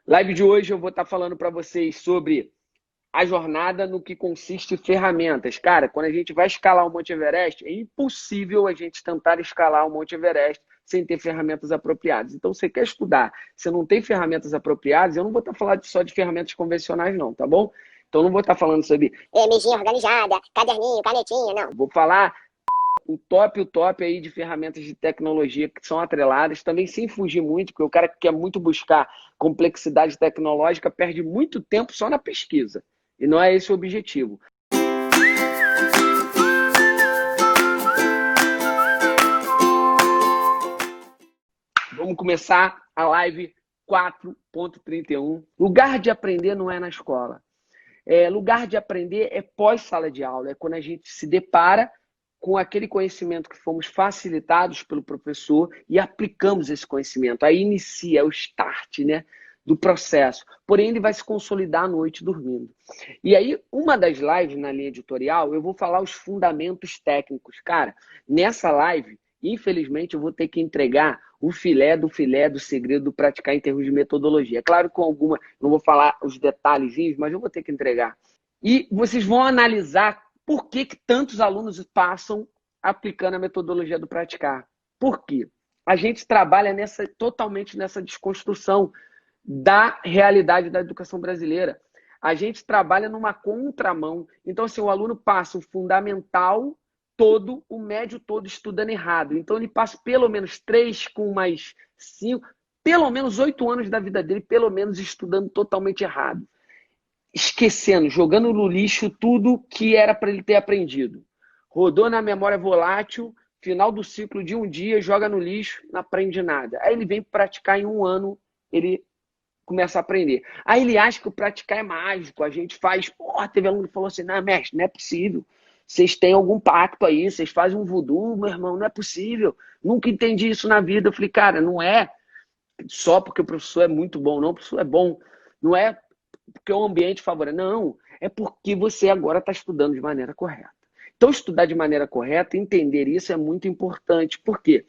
Live de hoje eu vou estar falando para vocês sobre a jornada no que consiste ferramentas. Cara, quando a gente vai escalar o Monte Everest, é impossível a gente tentar escalar o Monte Everest sem ter ferramentas apropriadas. Então, você quer estudar, você não tem ferramentas apropriadas, eu não vou estar falando só de ferramentas convencionais, não, tá bom? Então, não vou estar falando sobre mesinha organizada, caderninho, canetinha, não. vou falar o top aí de ferramentas de tecnologia que são atreladas, também sem fugir muito, porque o cara que quer muito buscar complexidade tecnológica perde muito tempo só na pesquisa. E não é esse o objetivo. Vamos começar a live 4.31. Lugar de aprender não é na escola. Lugar de aprender é pós-sala de aula, é quando a gente se depara com aquele conhecimento que fomos facilitados pelo professor e aplicamos esse conhecimento. Aí inicia o start, né, do processo. Porém, ele vai se consolidar à noite dormindo. E aí, uma das lives na linha editorial, eu vou falar os fundamentos técnicos. Cara, nessa live, infelizmente, eu vou ter que entregar o filé do segredo do praticar em termos de metodologia. É claro, com alguma, não vou falar os detalhezinhos, mas eu vou ter que entregar. E vocês vão analisar por que tantos alunos passam aplicando a metodologia do praticar. Por quê? A gente trabalha totalmente nessa desconstrução da realidade da educação brasileira. A gente trabalha numa contramão. Então, assim, o aluno passa o fundamental todo, o médio todo estudando errado. Então, ele passa pelo menos 3 com mais 5, pelo menos 8 anos da vida dele, pelo menos estudando totalmente errado. Esquecendo, jogando no lixo tudo que era para ele ter aprendido. Rodou na memória volátil, final do ciclo de um dia, joga no lixo, não aprende nada. Aí ele vem praticar em um ano, ele começa a aprender. Aí ele acha que o praticar é mágico, a gente faz... teve aluno que falou assim, não, mestre, não é possível. Vocês têm algum pacto aí, vocês fazem um voodoo, meu irmão, não é possível. Nunca entendi isso na vida. Eu falei, cara, não é só porque o professor é muito bom, não, o professor é bom. Não é porque o ambiente favorece. Não, é porque você agora está estudando de maneira correta. Então, estudar de maneira correta, entender isso é muito importante. Por quê?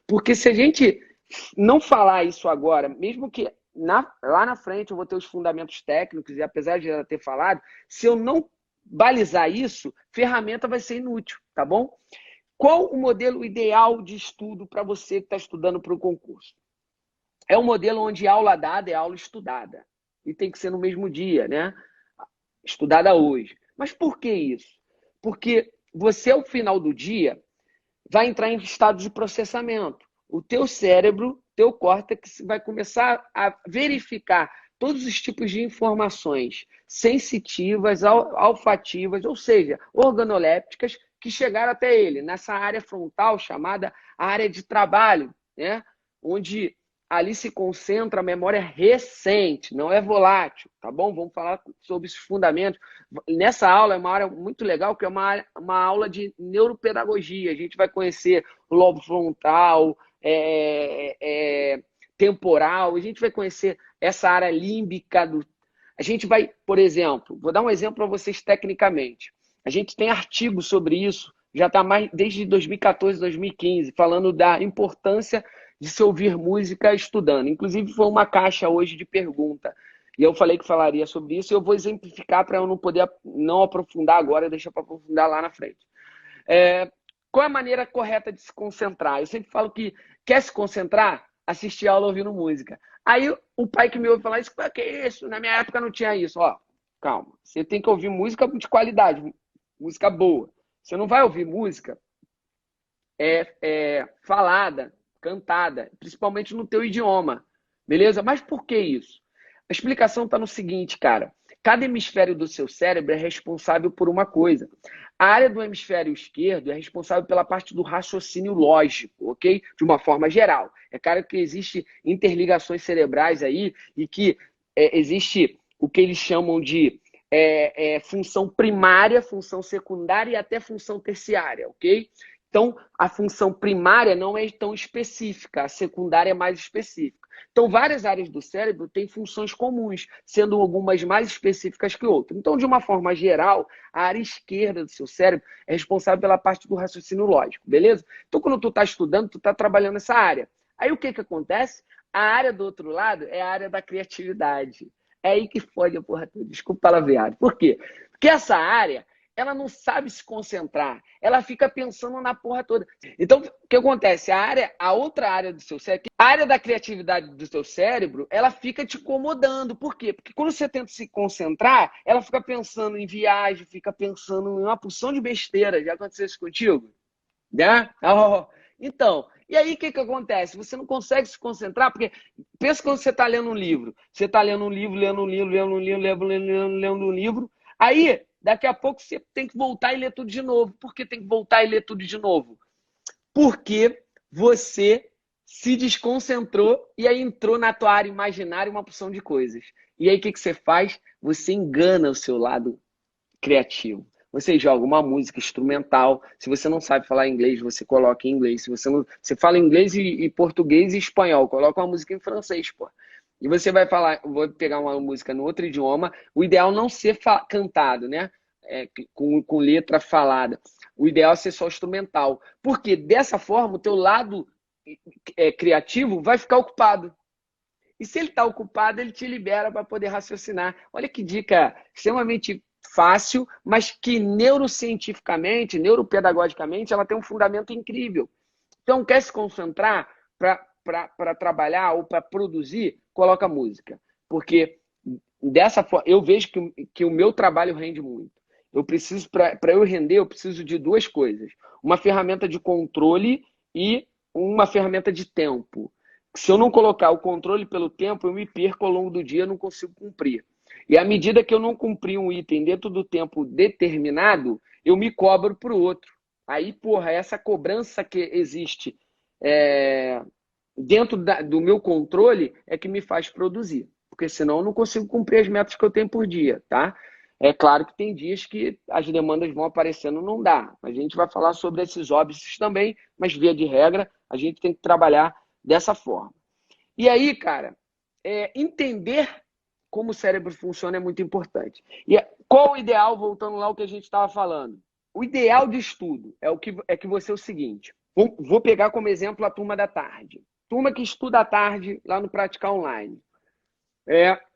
Porque se a gente não falar isso agora, mesmo que lá na frente eu vou ter os fundamentos técnicos, e apesar de já ter falado, se eu não balizar isso, ferramenta vai ser inútil, tá bom? Qual o modelo ideal de estudo para você que está estudando para o concurso? É um modelo onde aula dada é aula estudada. E tem que ser no mesmo dia, né? Estudada hoje. Mas por que isso? Porque você, ao final do dia, vai entrar em estado de processamento. O teu cérebro, teu córtex, vai começar a verificar todos os tipos de informações sensitivas, olfativas, ou seja, organolépticas, que chegaram até ele, nessa área frontal chamada área de trabalho, né? Onde ali se concentra a memória recente, não é volátil, tá bom? Vamos falar sobre esses fundamentos. Nessa aula é uma área muito legal, que é uma aula de neuropedagogia. A gente vai conhecer o lobo frontal, temporal, a gente vai conhecer essa área límbica. A gente vai, por exemplo, vou dar um exemplo para vocês tecnicamente. A gente tem artigos sobre isso, já está mais desde 2014, 2015, falando da importância de se ouvir música estudando. Inclusive, foi uma caixa hoje de pergunta. E eu falei que falaria sobre isso, e eu vou exemplificar para eu não poder não aprofundar agora, deixa para aprofundar lá na frente. Qual é a maneira correta de se concentrar? Eu sempre falo que quer se concentrar? Assistir aula ouvindo música. Aí o pai que me ouve falar isso, que é isso? Na minha época não tinha isso. Ó, calma, você tem que ouvir música de qualidade, música boa. Você não vai ouvir música falada, cantada, principalmente no teu idioma, beleza? Mas por que isso? A explicação está no seguinte, cara. Cada hemisfério do seu cérebro é responsável por uma coisa. A área do hemisfério esquerdo é responsável pela parte do raciocínio lógico, ok? De uma forma geral. É claro que existe interligações cerebrais aí e que existe o que eles chamam de função primária, função secundária e até função terciária, ok? Então, a função primária não é tão específica, a secundária é mais específica. Então, várias áreas do cérebro têm funções comuns, sendo algumas mais específicas que outras. Então, de uma forma geral, a área esquerda do seu cérebro é responsável pela parte do raciocínio lógico, beleza? Então, quando tu está estudando, tu está trabalhando essa área. Aí, o que acontece? A área do outro lado é a área da criatividade. É aí que fode a porra toda. Desculpa o palavreado. Por quê? Porque essa área, ela não sabe se concentrar. Ela fica pensando na porra toda. Então, o que acontece? A outra área do seu cérebro, a área da criatividade do seu cérebro, ela fica te incomodando. Por quê? Porque quando você tenta se concentrar, ela fica pensando em viagem, fica pensando em uma porção de besteira. Já aconteceu isso contigo? Né? Então, e aí o que acontece? Você não consegue se concentrar, porque pensa quando você está lendo um livro. Você está lendo um livro, lendo um livro. Aí, daqui a pouco, você tem que voltar e ler tudo de novo. Por que tem que voltar e ler tudo de novo? Porque você se desconcentrou e aí entrou na tua área imaginária uma porção de coisas. E aí o que você faz? Você engana o seu lado criativo. Você joga uma música instrumental. Se você não sabe falar inglês, você coloca em inglês. Se você não, você fala inglês e português e espanhol, coloca uma música em francês, pô. E você vai falar, vou pegar uma música no outro idioma. O ideal não ser cantado, né? Com letra falada. O ideal é ser só instrumental. Porque dessa forma o teu lado criativo vai ficar ocupado. E se ele está ocupado, ele te libera para poder raciocinar. Olha que dica extremamente fácil, mas que neurocientificamente, neuropedagogicamente, ela tem um fundamento incrível. Então, quer se concentrar para trabalhar ou para produzir? Coloca música. Porque dessa forma, eu vejo que o meu trabalho rende muito. Eu preciso, para eu render, eu preciso de duas coisas. Uma ferramenta de controle e uma ferramenta de tempo. Se eu não colocar o controle pelo tempo, eu me perco ao longo do dia, não consigo cumprir. E à medida que eu não cumprir um item dentro do tempo determinado, eu me cobro para o outro. Aí, porra, essa cobrança que existe dentro do meu controle é que me faz produzir. Porque senão eu não consigo cumprir as metas que eu tenho por dia, tá? É claro que tem dias que as demandas vão aparecendo, não dá. A gente vai falar sobre esses óbices também, mas via de regra, a gente tem que trabalhar dessa forma. E aí, cara, entender como o cérebro funciona é muito importante. E qual o ideal, voltando lá ao que a gente estava falando? O ideal de estudo é que você é o seguinte. Vou pegar como exemplo a turma da tarde. Turma que estuda à tarde lá no Praticar Online.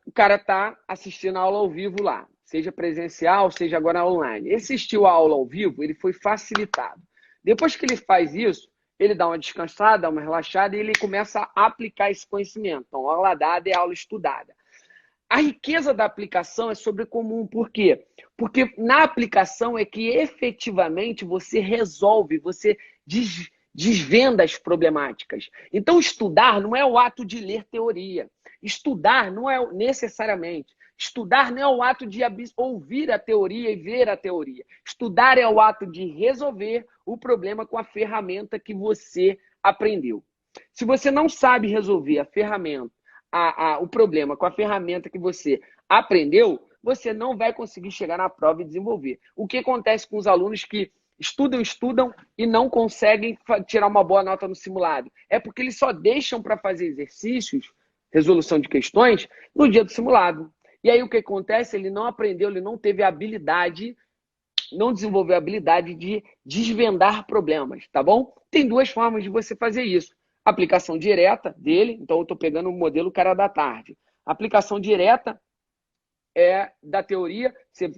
O cara está assistindo a aula ao vivo lá, seja presencial, seja agora online. Ele assistiu a aula ao vivo, ele foi facilitado. Depois que ele faz isso, ele dá uma descansada, dá uma relaxada e ele começa a aplicar esse conhecimento. Então, aula dada é aula estudada. A riqueza da aplicação é sobrecomum. Por quê? Porque na aplicação é que efetivamente você resolve, você desvenda as problemáticas. Então, estudar não é o ato de ler teoria. Estudar não é necessariamente. Estudar não é o ato de ouvir a teoria e ver a teoria. Estudar é o ato de resolver o problema com a ferramenta que você aprendeu. Se você não sabe resolver a ferramenta, o problema com a ferramenta que você aprendeu, você não vai conseguir chegar na prova e desenvolver. O que acontece com os alunos que estudam e não conseguem tirar uma boa nota no simulado? É porque eles só deixam para fazer exercícios, resolução de questões, no dia do simulado. E aí o que acontece? Ele não aprendeu, ele não teve a habilidade, não desenvolveu a habilidade de desvendar problemas, tá bom? Tem duas formas de você fazer isso. Aplicação direta dele, então eu estou pegando o modelo cara da tarde. Aplicação direta é da teoria, você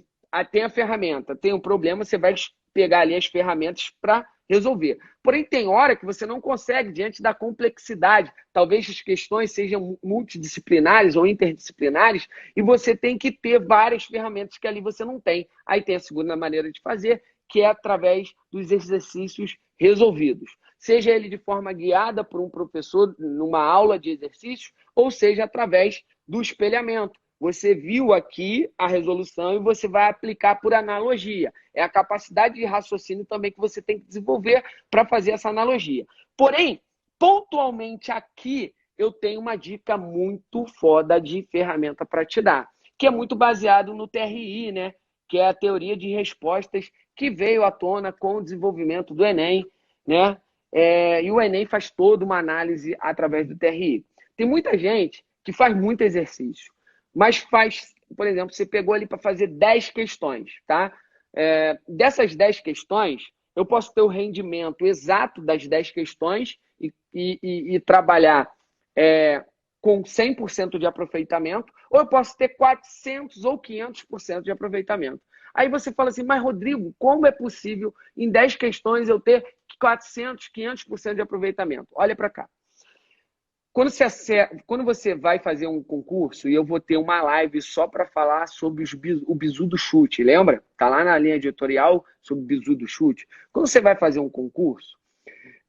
tem a ferramenta, tem um problema, você vai pegar ali as ferramentas para resolver. Porém, tem hora que você não consegue diante da complexidade. Talvez as questões sejam multidisciplinares ou interdisciplinares e você tem que ter várias ferramentas que ali você não tem. Aí tem a segunda maneira de fazer, que é através dos exercícios resolvidos. Seja ele de forma guiada por um professor numa aula de exercícios, ou seja através do espelhamento. Você viu aqui a resolução e você vai aplicar por analogia. É a capacidade de raciocínio também que você tem que desenvolver para fazer essa analogia. Porém, pontualmente aqui, eu tenho uma dica muito foda de ferramenta para te dar, que é muito baseado no TRI, né? Que é a teoria de respostas que veio à tona com o desenvolvimento do Enem, né? E o Enem faz toda uma análise através do TRI. Tem muita gente que faz muito exercício, mas faz, por exemplo, você pegou ali para fazer 10 questões, tá? Dessas 10 questões, eu posso ter o rendimento exato das 10 questões e trabalhar com 100% de aproveitamento, ou eu posso ter 400 ou 500% de aproveitamento. Aí você fala assim, mas Rodrigo, como é possível em 10 questões eu ter 400, 500% de aproveitamento? Olha para cá. Quando você vai fazer um concurso, e eu vou ter uma live só para falar sobre o bizu do chute, lembra? Está lá na linha editorial sobre o bizu do chute. Quando você vai fazer um concurso,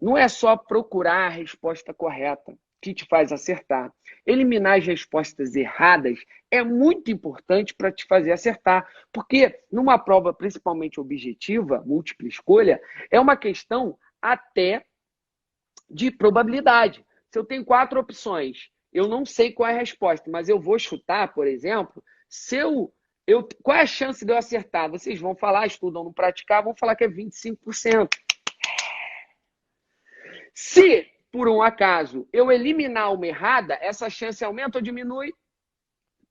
não é só procurar a resposta correta que te faz acertar. Eliminar as respostas erradas é muito importante para te fazer acertar, porque numa prova principalmente objetiva, múltipla escolha, é uma questão até de probabilidade. Se eu tenho 4 opções, eu não sei qual é a resposta, mas eu vou chutar, por exemplo, qual é a chance de eu acertar? Vocês vão falar, estudam no praticar, vão falar que é 25%. Se, por um acaso, eu eliminar uma errada, essa chance aumenta ou diminui?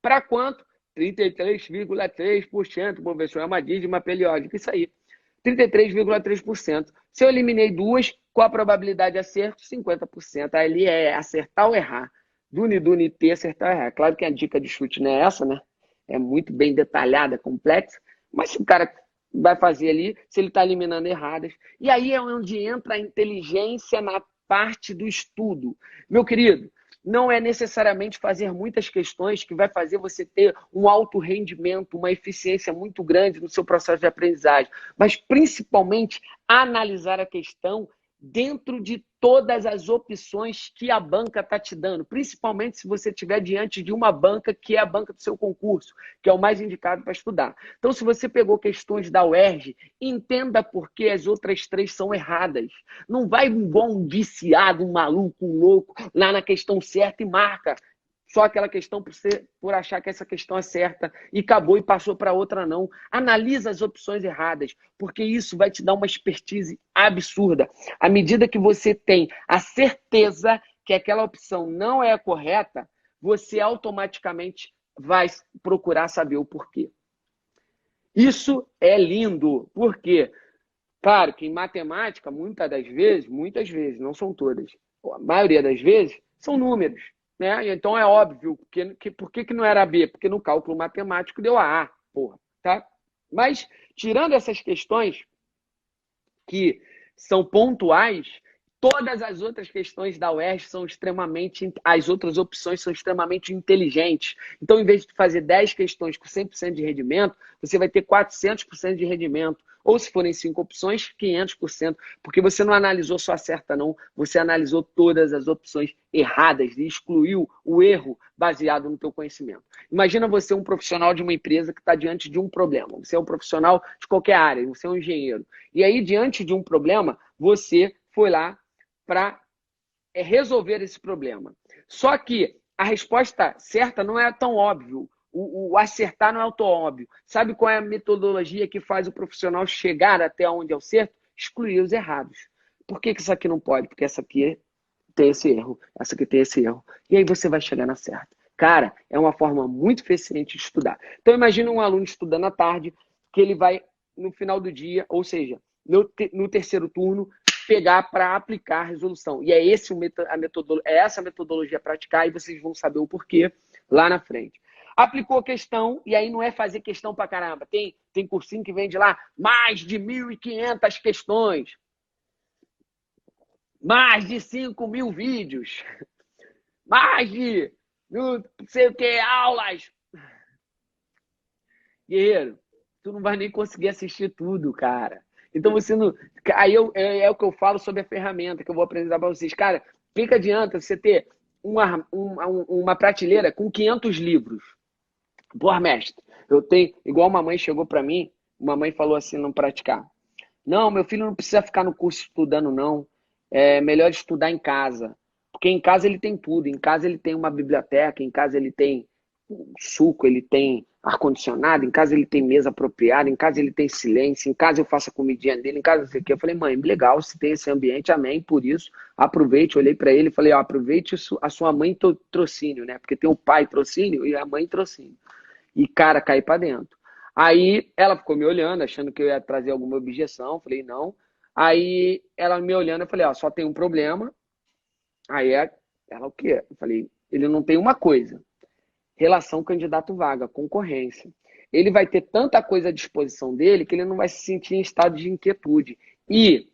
Para quanto? 33,3%, professor, é uma dízima periódica, isso aí. 33,3%. Se eu eliminei 2, qual a probabilidade de acerto? 50%. Aí é acertar ou errar. Dune, T, acertar ou errar. Claro que a dica de chute não é essa, né? É muito bem detalhada, complexa. Mas se o cara vai fazer ali, se ele está eliminando erradas. E aí é onde entra a inteligência na parte do estudo. Meu querido, não é necessariamente fazer muitas questões que vai fazer você ter um alto rendimento, uma eficiência muito grande no seu processo de aprendizagem, mas principalmente analisar a questão dentro de todas as opções que a banca está te dando, principalmente se você estiver diante de uma banca que é a banca do seu concurso, que é o mais indicado para estudar. Então, se você pegou questões da UERJ, entenda por que as outras 3 são erradas. Não vai igual um viciado, um maluco, um louco, lá na questão certa e marca só aquela questão por achar que essa questão é certa e acabou e passou para outra não. Analisa as opções erradas, porque isso vai te dar uma expertise absurda. À medida que você tem a certeza que aquela opção não é a correta, você automaticamente vai procurar saber o porquê. Isso é lindo. Por quê? Claro que em matemática, muitas vezes, não são todas, a maioria das vezes, são números. Né? Então é óbvio por que não era B? Porque no cálculo matemático deu a A, porra, tá? Mas, tirando essas questões que são pontuais, todas as outras questões da UERJ são as outras opções são extremamente inteligentes. Então, em vez de fazer 10 questões com 100% de rendimento, você vai ter 400% de rendimento. Ou se forem 5 opções, 500%. Porque você não analisou só a certa, não. Você analisou todas as opções erradas e excluiu o erro baseado no teu conhecimento. Imagina você um profissional de uma empresa que está diante de um problema. Você é um profissional de qualquer área, você é um engenheiro. E aí, diante de um problema, você foi lá para resolver esse problema. Só que a resposta certa não é tão óbvio. O acertar não é tão óbvio. Sabe qual é a metodologia que faz o profissional chegar até onde é o certo? Excluir os errados. Por que isso aqui não pode? Porque essa aqui tem esse erro, essa aqui tem esse erro. E aí você vai chegar na certa. Cara, é uma forma muito eficiente de estudar. Então imagina um aluno estudando à tarde, que ele vai, no final do dia, ou seja, no terceiro turno, pegar para aplicar a resolução. E é essa a metodologia a praticar, e vocês vão saber o porquê lá na frente. Aplicou a questão, e aí não é fazer questão para caramba. Tem cursinho que vende lá mais de 1.500 questões. Mais de 5.000 vídeos. Mais de não sei o que, aulas. Guerreiro, tu não vai nem conseguir assistir tudo, cara. Então você não. Aí é o que eu falo sobre a ferramenta que eu vou apresentar para vocês. Cara, o que adianta você ter uma prateleira com 500 livros? Pô, mestre, eu tenho. Igual uma mãe chegou para mim, uma mãe falou assim: não praticar. Não, meu filho não precisa ficar no curso estudando, não. É melhor estudar em casa. Porque em casa ele tem tudo. Em casa ele tem uma biblioteca, em casa ele tem suco, ele tem ar-condicionado, em casa ele tem mesa apropriada, em casa ele tem silêncio, em casa eu faço a comidinha dele, em casa não sei o quê. Eu falei, mãe, legal, se tem esse ambiente, amém, por isso, aproveite. Olhei para ele e falei, ó, aproveite a sua mãe trocínio, né? Porque tem o pai trocínio e a mãe trocínio. E, cara, caí para dentro. Aí ela ficou me olhando, achando que eu ia trazer alguma objeção. Falei, não. Aí ela me olhando, eu falei, ó, só tem um problema. Aí ela, o quê? Eu falei, Ele não tem uma coisa: relação candidato-vaga, concorrência. Ele vai ter tanta coisa à disposição dele que ele não vai se sentir em estado de inquietude. E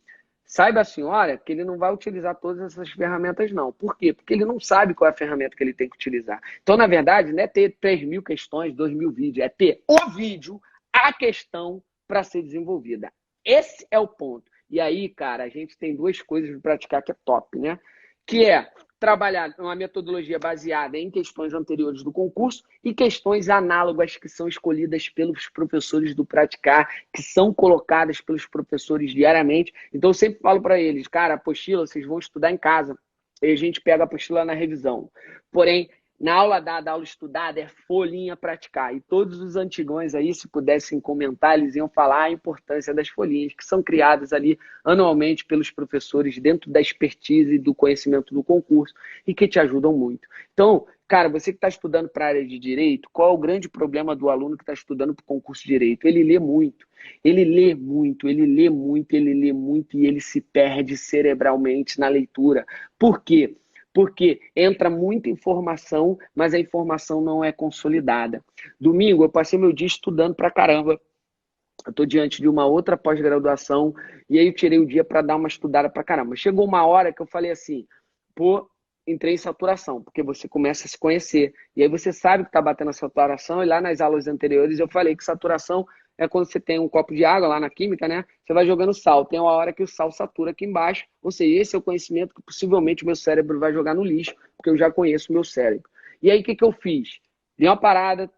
saiba a senhora que ele não vai utilizar todas essas ferramentas, não. Por quê? Porque ele não sabe qual é a ferramenta que ele tem que utilizar. Então, na verdade, não é ter 3.000 questões, 2.000 vídeos, é ter o vídeo, a questão para ser desenvolvida. Esse é o ponto. E aí, cara, a gente tem duas coisas para praticar que é top, né? Que é trabalhar uma metodologia baseada em questões anteriores do concurso e questões análogas que são escolhidas pelos professores do Praticar, que são colocadas pelos professores diariamente. Então, eu sempre falo para eles, cara, apostila, vocês vão estudar em casa. E a gente pega a apostila na revisão. Porém, na aula dada, aula estudada, é folhinha praticar. E todos os antigões aí, se pudessem comentar, eles iam falar a importância das folhinhas, que são criadas ali anualmente pelos professores dentro da expertise e do conhecimento do concurso e que te ajudam muito. Então, cara, você que está estudando para a área de direito, qual é o grande problema do aluno que está estudando para o concurso de direito? Ele lê muito. Ele lê muito, ele lê muito, ele lê muito e ele se perde cerebralmente na leitura. Por quê? Porque entra muita informação, mas a informação não é consolidada. Domingo, eu passei meu dia estudando pra caramba. Eu estou diante de uma outra pós-graduação e aí eu tirei o dia para dar uma estudada pra caramba. Chegou uma hora que eu falei assim, pô, entrei em saturação, porque você começa a se conhecer. E aí você sabe que está batendo a saturação e lá nas aulas anteriores eu falei que saturação é quando você tem um copo de água lá na química, né? Você vai jogando sal. Tem uma hora que o sal satura aqui embaixo. Ou seja, esse é o conhecimento que possivelmente o meu cérebro vai jogar no lixo, porque eu já conheço o meu cérebro. E aí, o que eu fiz? Dei uma parada,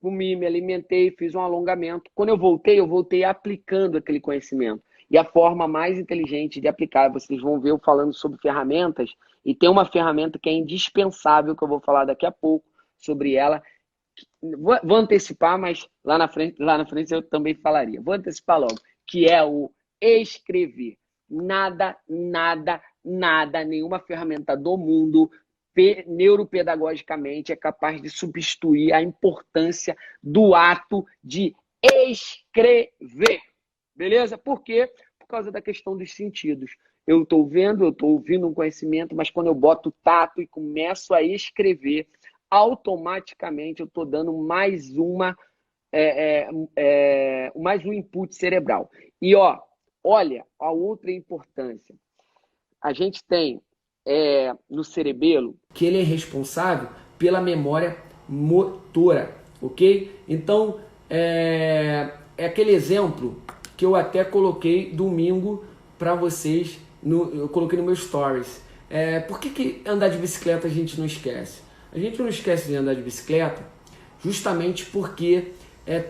comi, me alimentei, fiz um alongamento. Quando eu voltei aplicando aquele conhecimento. E a forma mais inteligente de aplicar, vocês vão ver eu falando sobre ferramentas, e tem uma ferramenta que é indispensável, que eu vou falar daqui a pouco sobre ela. Vou antecipar, mas lá na frente eu também falaria. Vou antecipar logo, que é o escrever. Nada, nenhuma ferramenta do mundo, neuropedagogicamente, é capaz de substituir a importância do ato de escrever. Beleza? Por quê? Por causa da questão dos sentidos. Eu estou vendo, eu estou ouvindo um conhecimento, mas quando eu boto o tato e começo a escrever, automaticamente eu estou dando mais mais um input cerebral. E olha a outra importância. A gente tem no cerebelo que ele é responsável pela memória motora, ok? Então, é aquele exemplo que eu até coloquei domingo para vocês, eu coloquei no meu stories. Por que andar de bicicleta a gente não esquece? A gente não esquece de andar de bicicleta justamente porque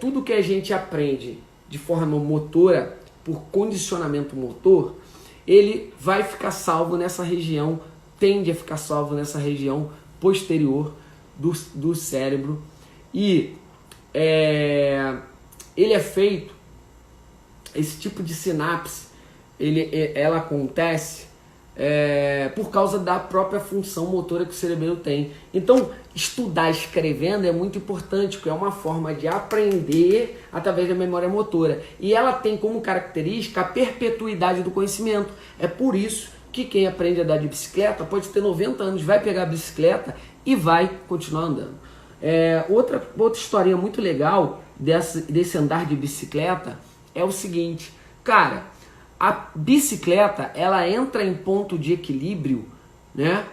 tudo que a gente aprende de forma motora, por condicionamento motor, ele vai ficar salvo nessa região, tende a ficar salvo nessa região posterior do cérebro. E ele é feito, esse tipo de sinapse, ela acontece por causa da própria função motora que o cerebelo tem. Então, estudar escrevendo é muito importante, porque é uma forma de aprender através da memória motora. E ela tem como característica a perpetuidade do conhecimento. É por isso que quem aprende a andar de bicicleta pode ter 90 anos, vai pegar a bicicleta e vai continuar andando. Outra historinha muito legal desse andar de bicicleta é o seguinte, cara, a bicicleta, ela entra em ponto de equilíbrio, né,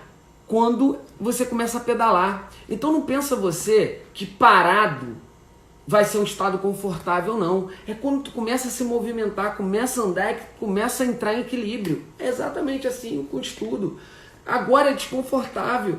quando você começa a pedalar. Então não pensa você que parado vai ser um estado confortável, não. É quando tu começa a se movimentar, começa a andar, começa a entrar em equilíbrio. É exatamente assim com o estudo. Agora é desconfortável.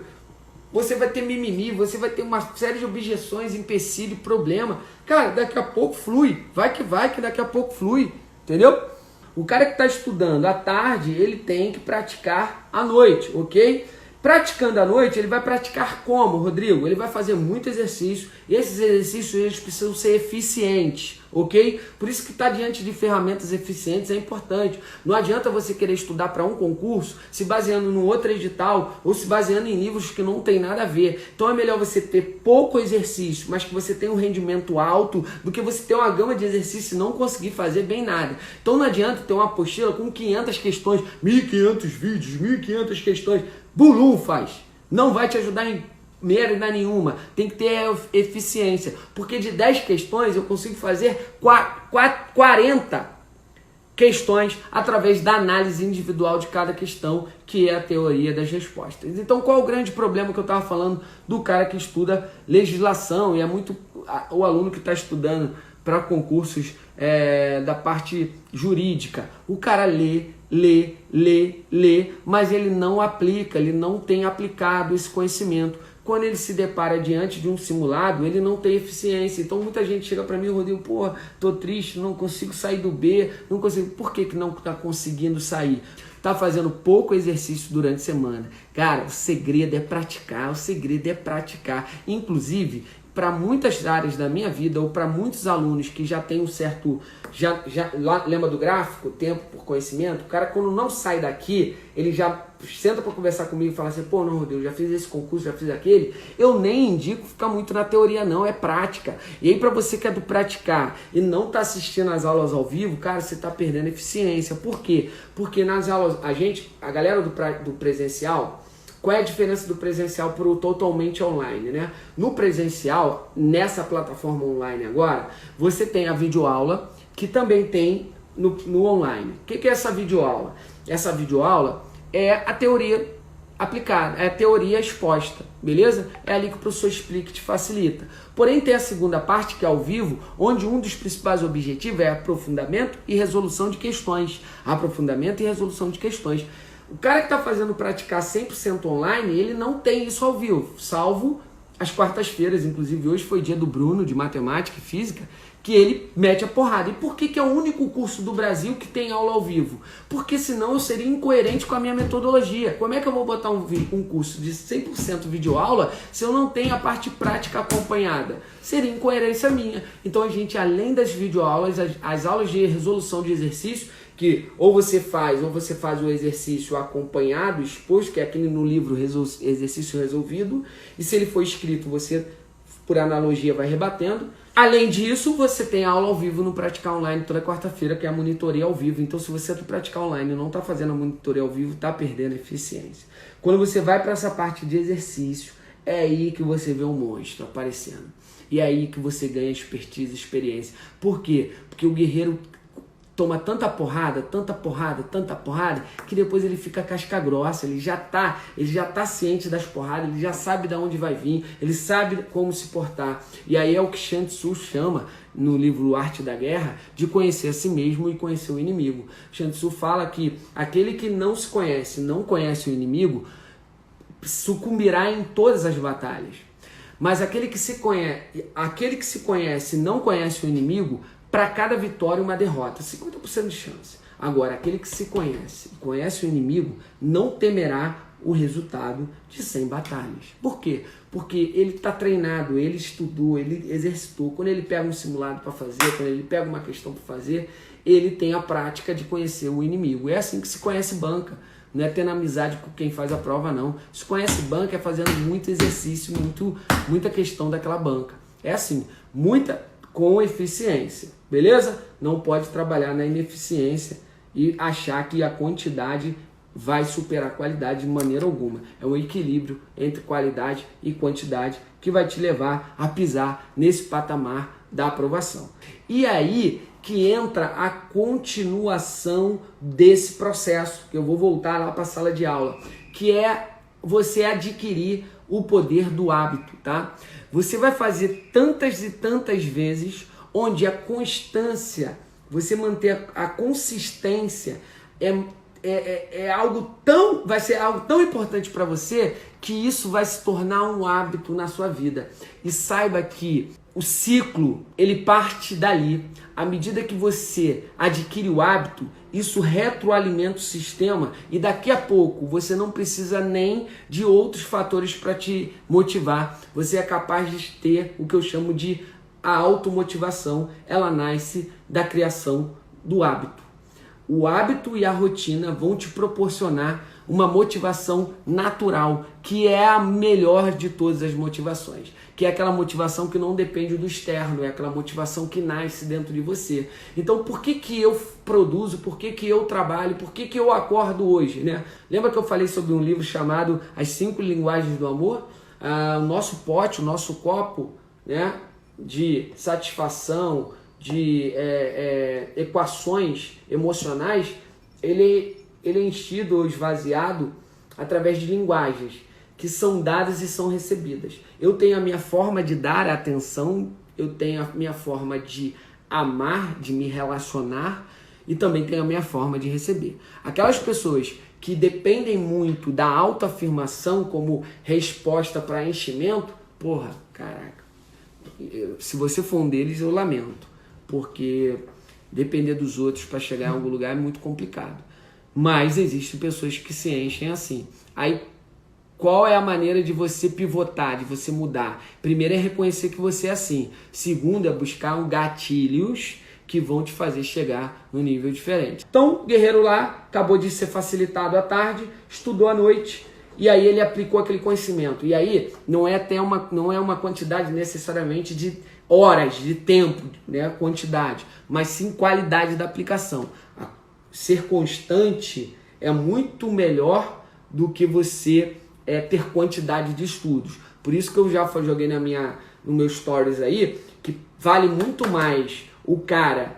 Você vai ter mimimi, você vai ter uma série de objeções, empecilho, problema. Cara, daqui a pouco flui. Vai que daqui a pouco flui. Entendeu? O cara que está estudando à tarde, ele tem que praticar à noite, ok? Praticando à noite, ele vai praticar como, Rodrigo? Ele vai fazer muito exercício, e esses exercícios eles precisam ser eficientes, ok? Por isso que estar diante de ferramentas eficientes é importante. Não adianta você querer estudar para um concurso se baseando no outro edital ou se baseando em livros que não tem nada a ver. Então é melhor você ter pouco exercício, mas que você tenha um rendimento alto, do que você ter uma gama de exercícios e não conseguir fazer bem nada. Então não adianta ter uma apostila com 500 questões, 1.500 vídeos, 1.500 questões. Bulum faz. Não vai te ajudar em merda nenhuma, tem que ter eficiência, porque de 10 questões eu consigo fazer 40 questões através da análise individual de cada questão, que é a teoria das respostas. Então, qual é o grande problema que eu estava falando do cara que estuda legislação, e é muito o aluno que está estudando para concursos da parte jurídica? O cara lê, mas ele não aplica, ele não tem aplicado esse conhecimento. Quando ele se depara diante de um simulado, ele não tem eficiência. Então muita gente chega para mim, Rodrigo, pô, tô triste, não consigo sair do B, não consigo. Por que não está conseguindo sair? Tá fazendo pouco exercício durante a semana. Cara, o segredo é praticar, Inclusive, para muitas áreas da minha vida, ou para muitos alunos que já têm um certo... lembra do gráfico? Tempo por conhecimento? O cara, quando não sai daqui, ele já senta para conversar comigo e fala assim, pô, não, Rodrigo, já fiz esse concurso, já fiz aquele. Eu nem indico ficar muito na teoria, não, é prática. E aí, para você que é do praticar e não tá assistindo as aulas ao vivo, cara, você tá perdendo eficiência. Por quê? Porque nas aulas, a galera do presencial... Qual é a diferença do presencial para o totalmente online, né? No presencial, nessa plataforma online agora, você tem a videoaula, que também tem no online. O que é essa videoaula? Essa videoaula é a teoria aplicada, é a teoria exposta, beleza? É ali que o professor explica e te facilita. Porém, tem a segunda parte, que é ao vivo, onde um dos principais objetivos é aprofundamento e resolução de questões. Aprofundamento e resolução de questões. O cara que está fazendo praticar 100% online, ele não tem isso ao vivo, salvo as quartas-feiras. Inclusive hoje foi dia do Bruno, de matemática e física, que ele mete a porrada. E por que é o único curso do Brasil que tem aula ao vivo? Porque senão eu seria incoerente com a minha metodologia. Como é que eu vou botar um curso de 100% videoaula se eu não tenho a parte prática acompanhada? Seria incoerência minha. Então a gente, além das videoaulas, as aulas de resolução de exercício, que ou você faz o exercício acompanhado, exposto, que é aquele no livro exercício resolvido, e se ele for escrito, você, por analogia, vai rebatendo. Além disso, você tem aula ao vivo no Praticar Online toda quarta-feira, que é a monitoria ao vivo. Então, se você é do Praticar Online e não está fazendo a monitoria ao vivo, está perdendo eficiência. Quando você vai para essa parte de exercício, é aí que você vê um monstro aparecendo. E é aí que você ganha expertise, experiência. Por quê? Porque o guerreiro toma tanta porrada, que depois ele fica casca grossa, ele já tá ciente das porradas, ele já sabe de onde vai vir, ele sabe como se portar. E aí é o que Sun Tzu chama, no livro Arte da Guerra, de conhecer a si mesmo e conhecer o inimigo. Sun Tzu fala que aquele que não se conhece, não conhece o inimigo, sucumbirá em todas as batalhas. Mas aquele que se conhece e não conhece o inimigo, para cada vitória uma derrota, 50% de chance. Agora, aquele que se conhece e conhece o inimigo, não temerá o resultado de 100 batalhas. Por quê? Porque ele está treinado, ele estudou, ele exercitou. Quando ele pega um simulado para fazer, quando ele pega uma questão para fazer, ele tem a prática de conhecer o inimigo. É assim que se conhece banca. Não é tendo amizade com quem faz a prova, não. Se conhece banca é fazendo muito exercício, muita questão daquela banca. É assim, com eficiência, beleza? Não pode trabalhar na ineficiência e achar que a quantidade vai superar a qualidade de maneira alguma. É um equilíbrio entre qualidade e quantidade que vai te levar a pisar nesse patamar da aprovação. E aí que entra a continuação desse processo, que eu vou voltar lá para a sala de aula, que é você adquirir o poder do hábito, tá? Você vai fazer tantas e tantas vezes, onde a constância, você manter a consistência vai ser algo tão importante para você, que isso vai se tornar um hábito na sua vida. E saiba que o ciclo, ele parte dali. À medida que você adquire o hábito, isso retroalimenta o sistema e daqui a pouco você não precisa nem de outros fatores para te motivar. Você é capaz de ter o que eu chamo de a automotivação. Ela nasce da criação do hábito. O hábito e a rotina vão te proporcionar uma motivação natural, que é a melhor de todas as motivações, que é aquela motivação que não depende do externo, é aquela motivação que nasce dentro de você. Então, por que eu produzo, por que eu trabalho, por que eu acordo hoje, né? Lembra que eu falei sobre um livro chamado As 5 Linguagens do Amor? o nosso pote, o nosso copo, né, de satisfação, de equações emocionais, ele é enchido ou esvaziado através de linguagens que são dadas e são recebidas. Eu tenho a minha forma de dar atenção, eu tenho a minha forma de amar, de me relacionar, e também tenho a minha forma de receber. Aquelas pessoas que dependem muito da autoafirmação como resposta para enchimento, porra, caraca, se você for um deles, eu lamento, porque depender dos outros para chegar em algum lugar é muito complicado. Mas existem pessoas que se enchem assim. Aí, qual é a maneira de você pivotar, de você mudar? Primeiro é reconhecer que você é assim. Segundo é buscar gatilhos que vão te fazer chegar no nível diferente. Então, o guerreiro lá acabou de ser facilitado à tarde, estudou à noite, e aí ele aplicou aquele conhecimento. E aí não é uma quantidade necessariamente de horas, de tempo, né, quantidade, mas sim qualidade da aplicação. Ser constante é muito melhor do que você ter quantidade de estudos. Por isso que eu já joguei no meu stories aí, que vale muito mais o cara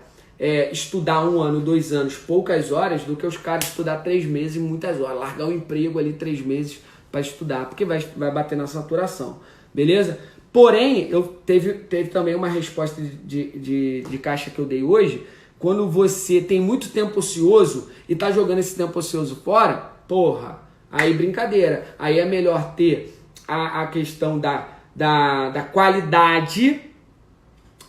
estudar 1 ano, 2 anos, poucas horas, do que os caras estudar 3 meses e muitas horas. Largar o emprego ali 3 meses para estudar, porque vai bater na saturação. Beleza? Porém, teve também uma resposta de caixa que eu dei hoje. Quando você tem muito tempo ocioso e tá jogando esse tempo ocioso fora, porra, aí brincadeira. Aí é melhor ter a questão da qualidade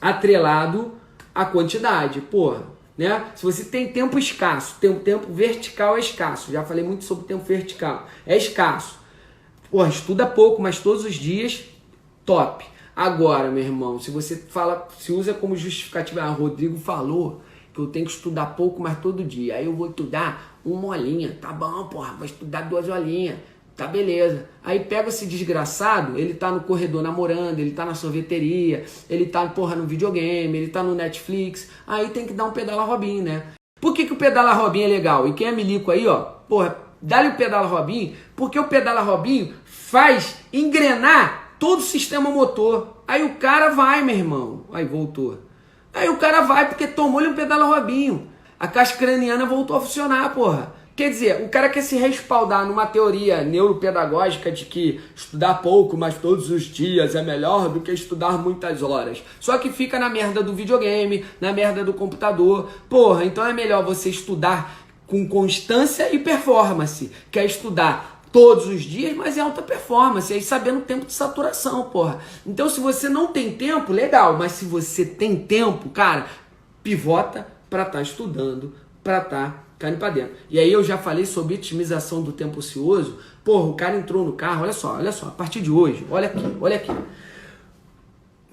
atrelado à quantidade, porra, né? Se você tem tempo escasso, tempo vertical é escasso. Já falei muito sobre o tempo vertical. É escasso. Porra, estuda pouco, mas todos os dias, top. Agora, meu irmão, se você se usa como justificativa, Rodrigo falou que eu tenho que estudar pouco, mas todo dia. Aí eu vou estudar 1 horinha. Tá bom, porra, vou estudar 2 horinhas. Tá, beleza. Aí pega esse desgraçado, ele tá no corredor namorando, ele tá na sorveteria, ele tá, porra, no videogame, ele tá no Netflix. Aí tem que dar um pedala Robin, né? Por que o pedala Robin é legal? E quem é milico aí, ó, porra, dá-lhe o pedala Robin, porque o pedala Robin faz engrenar todo o sistema motor. Aí o cara vai, meu irmão. Aí voltou. Aí o cara vai porque tomou-lhe um pedala Robinho. A caixa craniana voltou a funcionar, porra. Quer dizer, o cara quer se respaldar numa teoria neuropedagógica de que estudar pouco, mas todos os dias é melhor do que estudar muitas horas. Só que fica na merda do videogame, na merda do computador. Porra, então é melhor você estudar com constância e performance. Quer estudar todos os dias, mas é alta performance, aí sabendo o tempo de saturação, porra. Então se você não tem tempo, legal, mas se você tem tempo, cara, pivota pra estar estudando, pra estar caindo pra dentro. E aí eu já falei sobre otimização do tempo ocioso. Porra, o cara entrou no carro, olha só, a partir de hoje, olha aqui.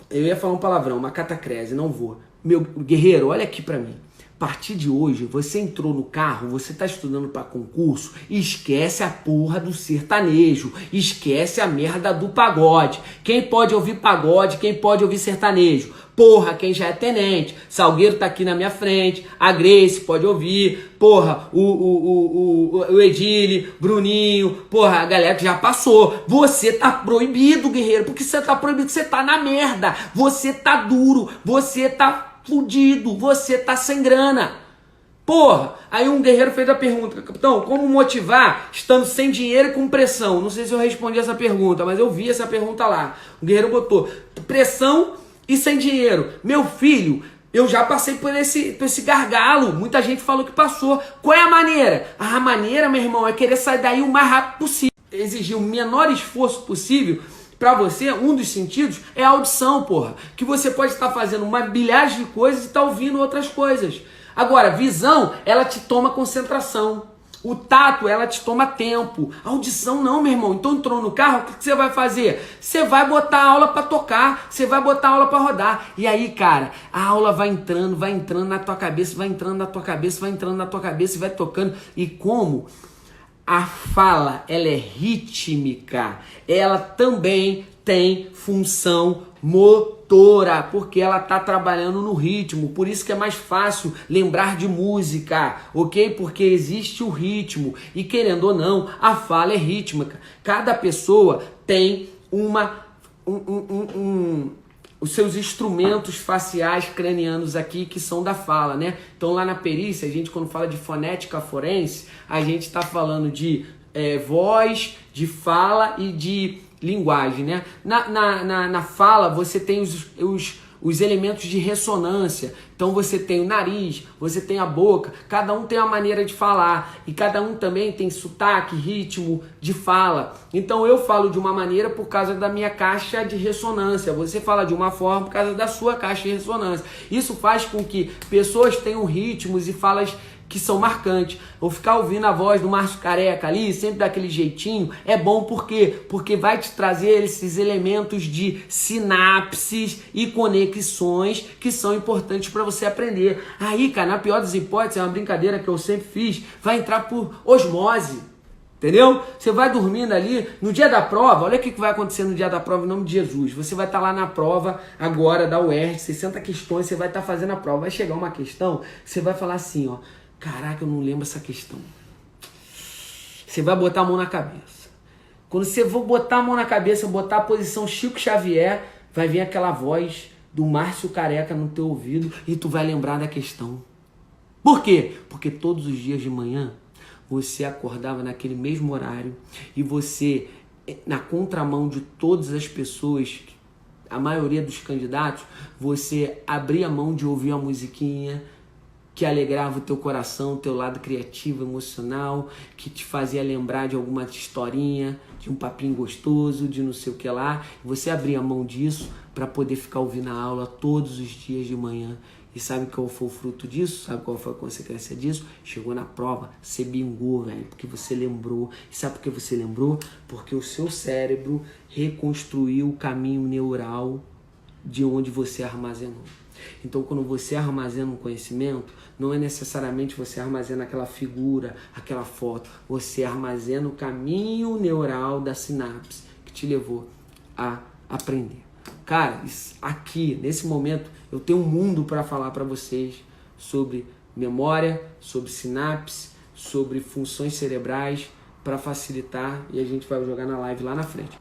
Eu ia falar um palavrão, uma catacrese, não vou. Meu guerreiro, olha aqui pra mim. A partir de hoje, você entrou no carro, você está estudando para concurso, esquece a porra do sertanejo, esquece a merda do pagode. Quem pode ouvir pagode, quem pode ouvir sertanejo? Porra, quem já é tenente, Salgueiro tá aqui na minha frente, a Grace pode ouvir, porra, o Edile, Bruninho, porra, a galera que já passou. Você tá proibido, guerreiro, porque você tá proibido, você tá na merda, você tá duro, você tá fudido, você tá sem grana. Porra, aí um guerreiro fez a pergunta, capitão, como motivar estando sem dinheiro e com pressão? Não sei se eu respondi essa pergunta, mas eu vi essa pergunta lá. O guerreiro botou pressão e sem dinheiro. Meu filho, eu já passei por esse gargalo. Muita gente falou que passou. Qual é a maneira? A maneira, meu irmão, é querer sair daí o mais rápido possível. Exigir o menor esforço possível. Pra você, um dos sentidos é a audição, porra. Que você pode estar fazendo uma bilhagem de coisas e estar ouvindo outras coisas. Agora, visão, ela te toma concentração. O tato, ela te toma tempo. A audição não, meu irmão. Então entrou no carro, o que você vai fazer? Você vai botar a aula pra tocar. Você vai botar a aula pra rodar. E aí, cara, a aula vai entrando na tua cabeça, vai entrando na tua cabeça, vai entrando na tua cabeça e vai tocando. E como a fala, ela é rítmica, ela também tem função motora, porque ela está trabalhando no ritmo, por isso que é mais fácil lembrar de música, ok? Porque existe o ritmo, e querendo ou não, a fala é rítmica. Cada pessoa tem os seus instrumentos faciais cranianos aqui, que são da fala, né? Então lá na perícia, a gente quando fala de fonética forense, a gente está falando de voz, de fala e de linguagem, né? Na fala você tem os elementos de ressonância. Então você tem o nariz, você tem a boca, cada um tem uma maneira de falar e cada um também tem sotaque, ritmo de fala. Então eu falo de uma maneira por causa da minha caixa de ressonância, você fala de uma forma por causa da sua caixa de ressonância. Isso faz com que pessoas tenham ritmos e falas que são marcantes. Ou ficar ouvindo a voz do Márcio Careca ali, sempre daquele jeitinho, é bom por quê? Porque vai te trazer esses elementos de sinapses e conexões que são importantes para você aprender. Aí, cara, na pior das hipóteses, é uma brincadeira que eu sempre fiz, vai entrar por osmose. Entendeu? Você vai dormindo ali, no dia da prova, olha o que vai acontecer no dia da prova em nome de Jesus. Você vai estar lá na prova agora da UERJ, 60 questões, você vai estar fazendo a prova. Vai chegar uma questão, você vai falar assim, ó, caraca, eu não lembro essa questão. Você vai botar a mão na cabeça. Quando você for botar a mão na cabeça, botar a posição Chico Xavier, vai vir aquela voz do Márcio Careca no teu ouvido e tu vai lembrar da questão. Por quê? Porque todos os dias de manhã você acordava naquele mesmo horário e você, na contramão de todas as pessoas, a maioria dos candidatos, você abria a mão de ouvir a musiquinha que alegrava o teu coração, o teu lado criativo, emocional, que te fazia lembrar de alguma historinha, de um papinho gostoso, de não sei o que lá. Você abria a mão disso para poder ficar ouvindo a aula todos os dias de manhã. E sabe qual foi o fruto disso? Sabe qual foi a consequência disso? Chegou na prova, você bingou, velho, porque você lembrou. E sabe por que você lembrou? Porque o seu cérebro reconstruiu o caminho neural de onde você armazenou. Então, quando você armazena um conhecimento, não é necessariamente você armazena aquela figura, aquela foto. Você armazena o caminho neural da sinapse que te levou a aprender. Cara, aqui, nesse momento, eu tenho um mundo para falar para vocês sobre memória, sobre sinapse, sobre funções cerebrais para facilitar e a gente vai jogar na live lá na frente.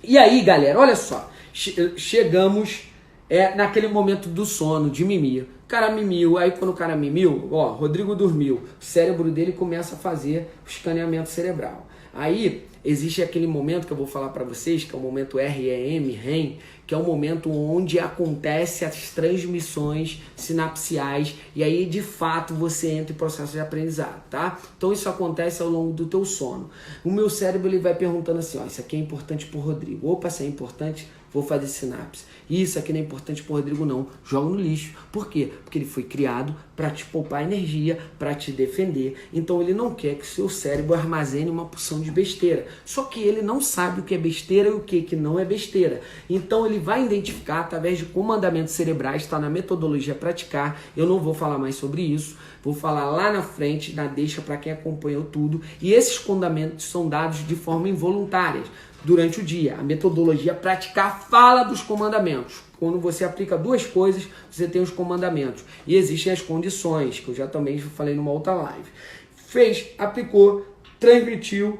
E aí, galera, olha só, chegamos naquele momento do sono, de mimir. O cara mimiu, aí quando o cara mimiu, ó, Rodrigo dormiu, o cérebro dele começa a fazer o escaneamento cerebral. Aí existe aquele momento que eu vou falar para vocês, que é o momento REM, que é o momento onde acontece as transmissões sinapciais e aí de fato você entra em processo de aprendizado, tá? Então isso acontece ao longo do teu sono. O meu cérebro ele vai perguntando assim, ó, isso aqui é importante pro Rodrigo. Opa, isso é importante, vou fazer sinapse. Isso aqui não é importante pro Rodrigo não, joga no lixo. Por quê? Porque ele foi criado para te poupar energia, para te defender. Então ele não quer que o seu cérebro armazene uma porção de besteira. Só que ele não sabe o que é besteira e o que não é besteira. Então ele vai identificar através de comandamentos cerebrais, está na metodologia Praticar. Eu não vou falar mais sobre isso. Vou falar lá na frente, na deixa para quem acompanhou tudo. E esses comandamentos são dados de forma involuntária durante o dia. A metodologia Praticar fala dos comandamentos. Quando você aplica duas coisas, você tem os comandamentos. E existem as condições, que eu já também falei numa outra live. Fez, aplicou, transmitiu,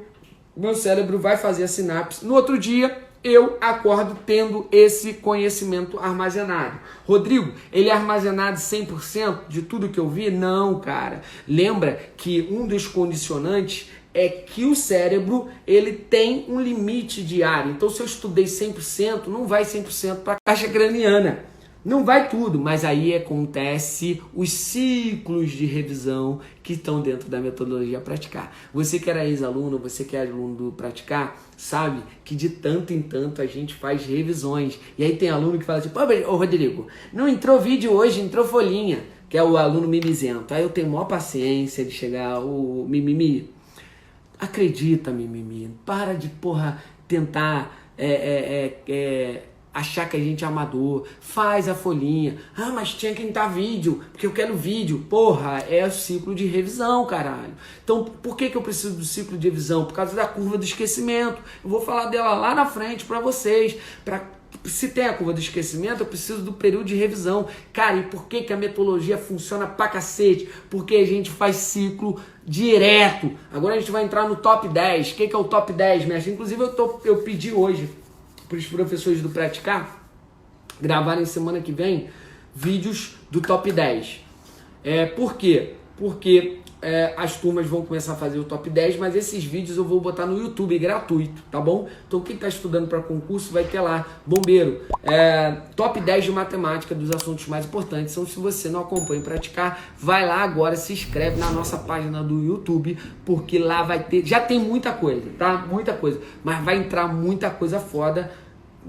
meu cérebro vai fazer a sinapse. No outro dia, eu acordo tendo esse conhecimento armazenado. Rodrigo, ele é armazenado 100% de tudo que eu vi? Não, cara. Lembra que um dos condicionantes é que o cérebro ele tem um limite diário. Então, se eu estudei 100%, não vai 100% para a caixa craniana. Não vai tudo, mas aí acontece os ciclos de revisão que estão dentro da metodologia Praticar. Você que era ex-aluno, você que é aluno do Praticar, sabe que de tanto em tanto a gente faz revisões. E aí tem aluno que fala assim, pô, Rodrigo, não entrou vídeo hoje, entrou folhinha, que é o aluno mimizento. Aí eu tenho maior paciência de chegar, o mimimi, acredita, mimimi, para de, tentar achar que a gente é amador, faz a folhinha. Ah, mas tinha que entrar vídeo, porque eu quero vídeo. Porra, é o ciclo de revisão, caralho. Então, por que eu preciso do ciclo de revisão? Por causa da curva do esquecimento. Eu vou falar dela lá na frente para vocês. Se tem a curva do esquecimento, eu preciso do período de revisão. Cara, e por que a metodologia funciona pra cacete? Porque a gente faz ciclo direto. Agora a gente vai entrar no top 10. O que é o top 10, mestre? Inclusive eu pedi hoje para os professores do Praticar gravarem semana que vem vídeos do top 10. Por quê? Porque as turmas vão começar a fazer o top 10, mas esses vídeos eu vou botar no YouTube gratuito, tá bom? Então quem está estudando para concurso vai ter lá, bombeiro, top 10 de matemática dos assuntos mais importantes. Então se você não acompanha Praticar, vai lá agora, se inscreve na nossa página do YouTube, porque lá vai ter, já tem muita coisa, tá? Muita coisa, mas vai entrar muita coisa foda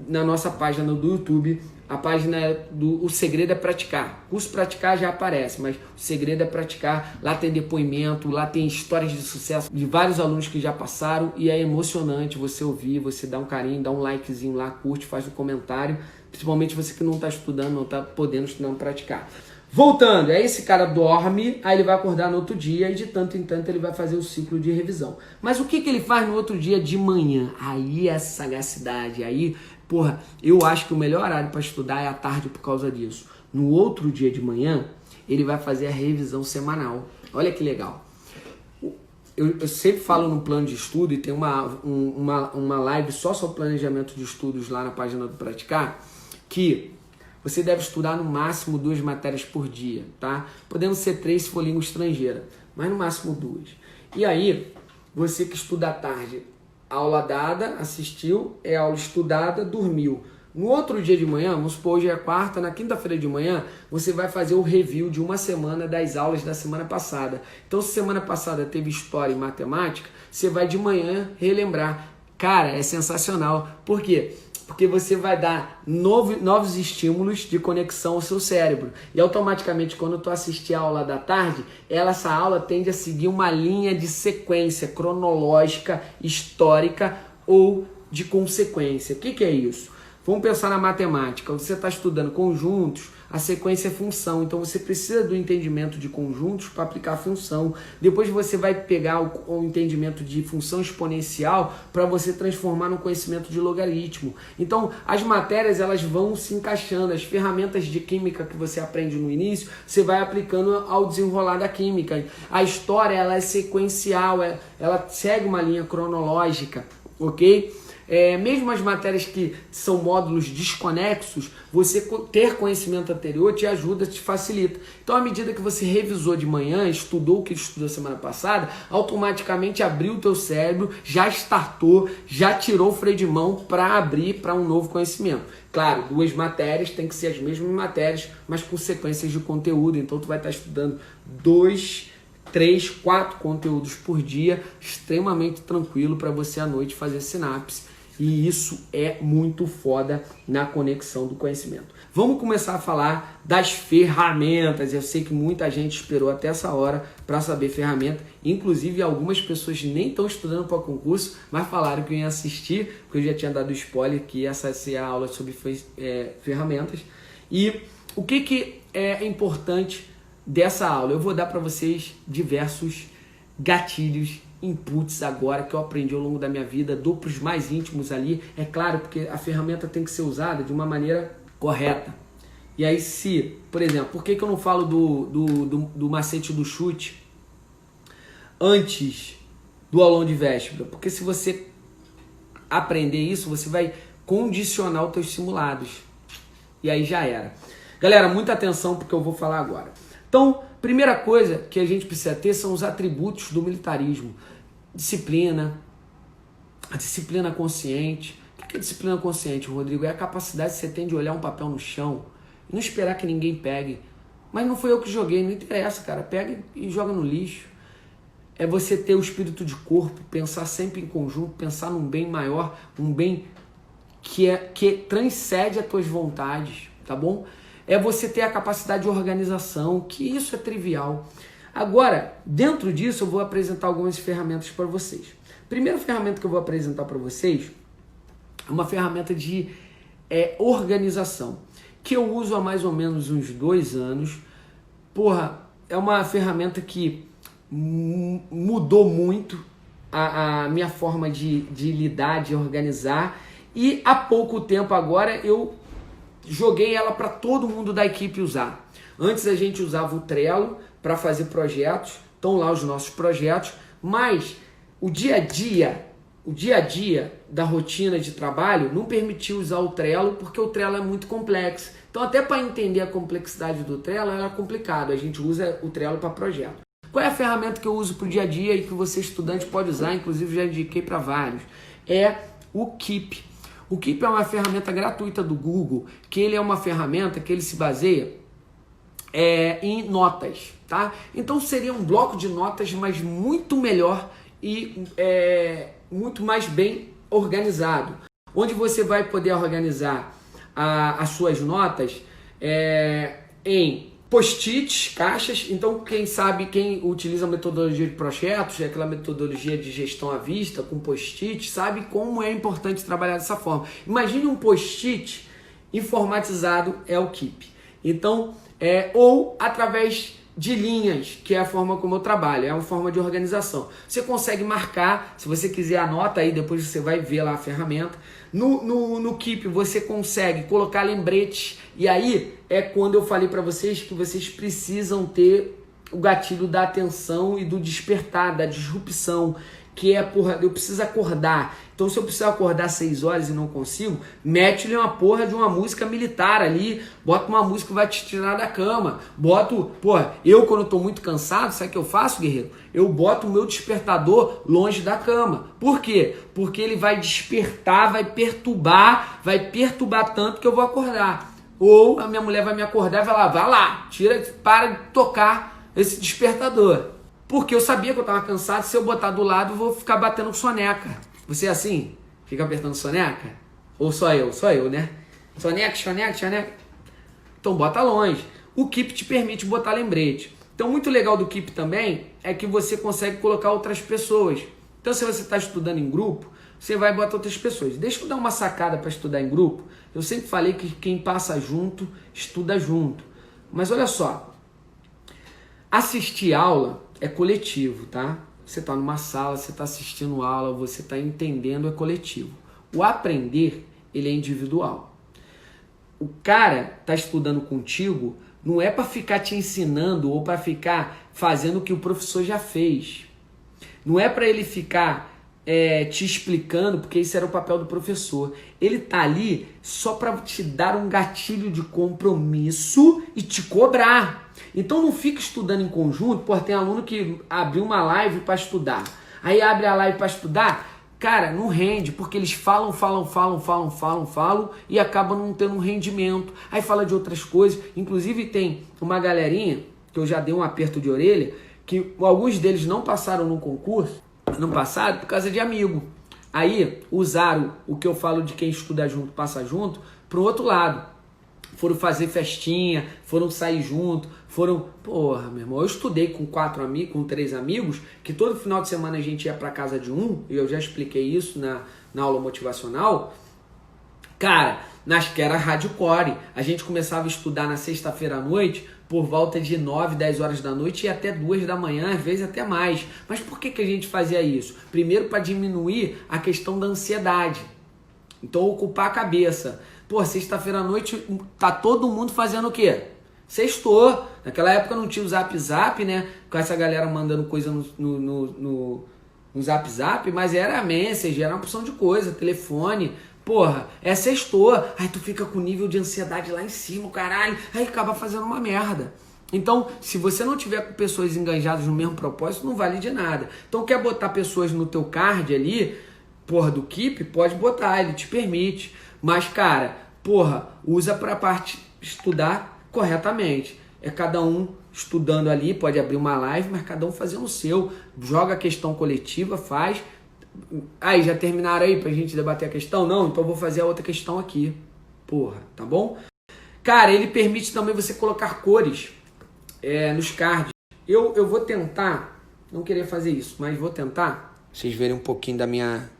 na nossa página do YouTube. A página do O Segredo é Praticar. Curso Praticar já aparece, mas O Segredo é Praticar. Lá tem depoimento, lá tem histórias de sucesso de vários alunos que já passaram e é emocionante você ouvir, você dá um carinho, dá um likezinho lá, curte, faz um comentário. Principalmente você que não está estudando, não está podendo estudar no Praticar. Voltando, aí esse cara dorme, aí ele vai acordar no outro dia e de tanto em tanto ele vai fazer o ciclo de revisão. Mas o que ele faz no outro dia de manhã? Aí é sagacidade, aí... Porra, eu acho que o melhor horário para estudar é à tarde por causa disso. No outro dia de manhã, ele vai fazer a revisão semanal. Olha que legal. Eu sempre falo no plano de estudo e tem uma live só sobre planejamento de estudos lá na página do Praticar, que você deve estudar no máximo 2 matérias por dia, tá? Podendo ser 3 se for língua estrangeira, mas no máximo 2. E aí, você que estuda à tarde... Aula dada, assistiu, aula estudada, dormiu. No outro dia de manhã, vamos supor, hoje é quarta, na quinta-feira de manhã, você vai fazer o review de uma semana das aulas da semana passada. Então, se semana passada teve história e matemática, você vai de manhã relembrar. Cara, é sensacional. Por quê? Porque você vai dar novos estímulos de conexão ao seu cérebro. E automaticamente, quando tu assistir a aula da tarde, essa aula tende a seguir uma linha de sequência cronológica, histórica ou de consequência. O que é isso? Vamos pensar na matemática. Você está estudando conjuntos, a sequência é função. Então você precisa do entendimento de conjuntos para aplicar a função. Depois você vai pegar o entendimento de função exponencial para você transformar no conhecimento de logaritmo. Então as matérias elas vão se encaixando. As ferramentas de química que você aprende no início, você vai aplicando ao desenrolar da química. A história ela é sequencial, ela segue uma linha cronológica, ok? Mesmo as matérias que são módulos desconexos, você ter conhecimento anterior te ajuda, te facilita. Então, à medida que você revisou de manhã, estudou o que estudou semana passada, automaticamente abriu o teu cérebro, já startou, já tirou o freio de mão para abrir para um novo conhecimento. Claro, 2 matérias tem que ser as mesmas matérias, mas com sequências de conteúdo. Então, tu vai estar estudando 2, 3, 4 conteúdos por dia, extremamente tranquilo para você à noite fazer sinapse. E isso é muito foda na conexão do conhecimento. Vamos começar a falar das ferramentas. Eu sei que muita gente esperou até essa hora para saber ferramenta. Inclusive, algumas pessoas nem estão estudando para concurso, mas falaram que iam assistir, porque eu já tinha dado spoiler que essa ia ser a aula sobre ferramentas. E o que é importante dessa aula? Eu vou dar para vocês diversos gatilhos, inputs agora que eu aprendi ao longo da minha vida, dou para os mais íntimos ali, é claro, porque a ferramenta tem que ser usada de uma maneira correta. E aí por exemplo, por que eu não falo do macete do chute antes do aulão de véspera? Porque se você aprender isso, você vai condicionar os teus simulados. E aí já era. Galera, muita atenção porque eu vou falar agora. Então, primeira coisa que a gente precisa ter são os atributos do militarismo. Disciplina, a disciplina consciente. O que é disciplina consciente, Rodrigo? É a capacidade que você tem de olhar um papel no chão e não esperar que ninguém pegue. Mas não foi eu que joguei, não interessa, cara. Pega e joga no lixo. É você ter o espírito de corpo, pensar sempre em conjunto, pensar num bem maior, um bem que transcende as tuas vontades, tá bom? É você ter a capacidade de organização, que isso é trivial. Agora, dentro disso, eu vou apresentar algumas ferramentas para vocês. Primeira ferramenta que eu vou apresentar para vocês é uma ferramenta de organização, que eu uso há mais ou menos uns 2 anos. Porra, é uma ferramenta que mudou muito a minha forma de lidar, de organizar. E há pouco tempo agora eu joguei ela para todo mundo da equipe usar. Antes a gente usava o Trello para fazer projetos, estão lá os nossos projetos, mas o dia a dia o dia a dia da rotina de trabalho não permitiu usar o Trello porque o Trello é muito complexo. Então até para entender a complexidade do Trello era complicado. A gente usa o Trello para projeto. Qual é a ferramenta que eu uso para o dia a dia e que você estudante pode usar? Inclusive já indiquei para vários. É o Keep. O Keep é uma ferramenta gratuita do Google, que ele é uma ferramenta que ele se baseia em notas, tá? Então seria um bloco de notas, mas muito melhor e muito mais bem organizado, onde você vai poder organizar as suas notas em post-its, caixas. Então quem utiliza a metodologia de projetos, aquela metodologia de gestão à vista com post-it, sabe como é importante trabalhar dessa forma. Imagine um post-it informatizado, é o Keep. Então, ou através de linhas, que é a forma como eu trabalho, é uma forma de organização. Você consegue marcar, se você quiser anota aí, depois você vai ver lá a ferramenta. No Keep você consegue colocar lembretes, e aí é quando eu falei para vocês que vocês precisam ter o gatilho da atenção e do despertar, da disrupção, que é, porra, eu preciso acordar. Então, se eu preciso acordar 6 horas e não consigo, mete-lhe uma porra de uma música militar ali, bota uma música que vai te tirar da cama, eu quando eu tô muito cansado, sabe o que eu faço, guerreiro? Eu boto o meu despertador longe da cama. Por quê? Porque ele vai despertar, vai perturbar tanto que eu vou acordar. Ou a minha mulher vai me acordar e vai lá, para de tocar esse despertador. Porque eu sabia que eu estava cansado, se eu botar do lado, eu vou ficar batendo soneca. Você é assim? Fica apertando soneca? Ou só eu? Só eu, né? Soneca. Então bota longe. O Keep te permite botar lembrete. Então muito legal do Keep também é que você consegue colocar outras pessoas. Então se você está estudando em grupo, você vai botar outras pessoas. Deixa eu dar uma sacada para estudar em grupo. Eu sempre falei que quem passa junto, estuda junto. Mas olha só, assistir aula é coletivo, tá? Você está numa sala, você está assistindo aula, você está entendendo, é coletivo. O aprender, ele é individual. O cara está estudando contigo, não é para ficar te ensinando ou para ficar fazendo o que o professor já fez. Não é para ele ficar te explicando, porque esse era o papel do professor. Ele tá ali só para te dar um gatilho de compromisso e te cobrar. Então não fica estudando em conjunto. Tem aluno que abriu uma live para estudar. Aí abre a live para estudar, cara, não rende, porque eles falam e acabam não tendo um rendimento. Aí fala de outras coisas. Inclusive tem uma galerinha que eu já dei um aperto de orelha, que alguns deles não passaram no concurso no passado por causa de amigo. Aí usaram o que eu falo de quem estuda junto, passa junto, pro outro lado. Foram fazer festinha, foram sair junto, Porra, meu irmão, eu estudei com 3 amigos, que todo final de semana a gente ia pra casa de um, e eu já expliquei isso na aula motivacional. Cara, que era hardcore. A gente começava a estudar na sexta-feira à noite, por volta de 9, 10 horas da noite e até 2 da manhã, às vezes até mais. Mas por que a gente fazia isso? Primeiro, para diminuir a questão da ansiedade. Então, ocupar a cabeça. Sexta-feira à noite, tá todo mundo fazendo o quê? Sextou. Naquela época não tinha o Zap, né? Com essa galera mandando coisa no Zap, mas era message, era uma opção de coisa, telefone. Sextou. Aí tu fica com o nível de ansiedade lá em cima, caralho. Aí acaba fazendo uma merda. Então, se você não tiver com pessoas engajadas no mesmo propósito, não vale de nada. Então, quer botar pessoas no teu card ali, do Keep, pode botar, ele te permite. Mas, cara, usa pra parte estudar corretamente. É cada um estudando ali, pode abrir uma live, mas cada um fazendo o seu. Joga a questão coletiva, faz. Aí, já terminaram aí pra gente debater a questão? Não, então eu vou fazer a outra questão aqui. Tá bom? Cara, ele permite também você colocar cores nos cards. Eu vou tentar, não queria fazer isso, mas vou tentar. Vocês verem um pouquinho da minha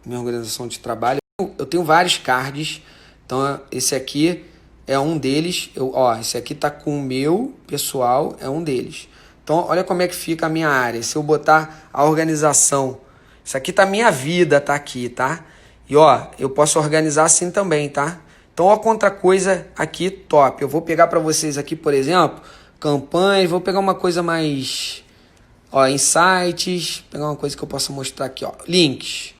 organização de trabalho. Eu tenho vários cards, então esse aqui é um deles. Esse aqui tá com o meu pessoal, é um deles. Então, olha como é que fica a minha área. Se eu botar a organização, isso aqui tá minha vida, tá aqui, tá? E eu posso organizar assim também, tá? Então, quanta coisa aqui top. Eu vou pegar para vocês aqui, por exemplo, campanhas, vou pegar uma coisa mais, insights, pegar uma coisa que eu possa mostrar aqui, links.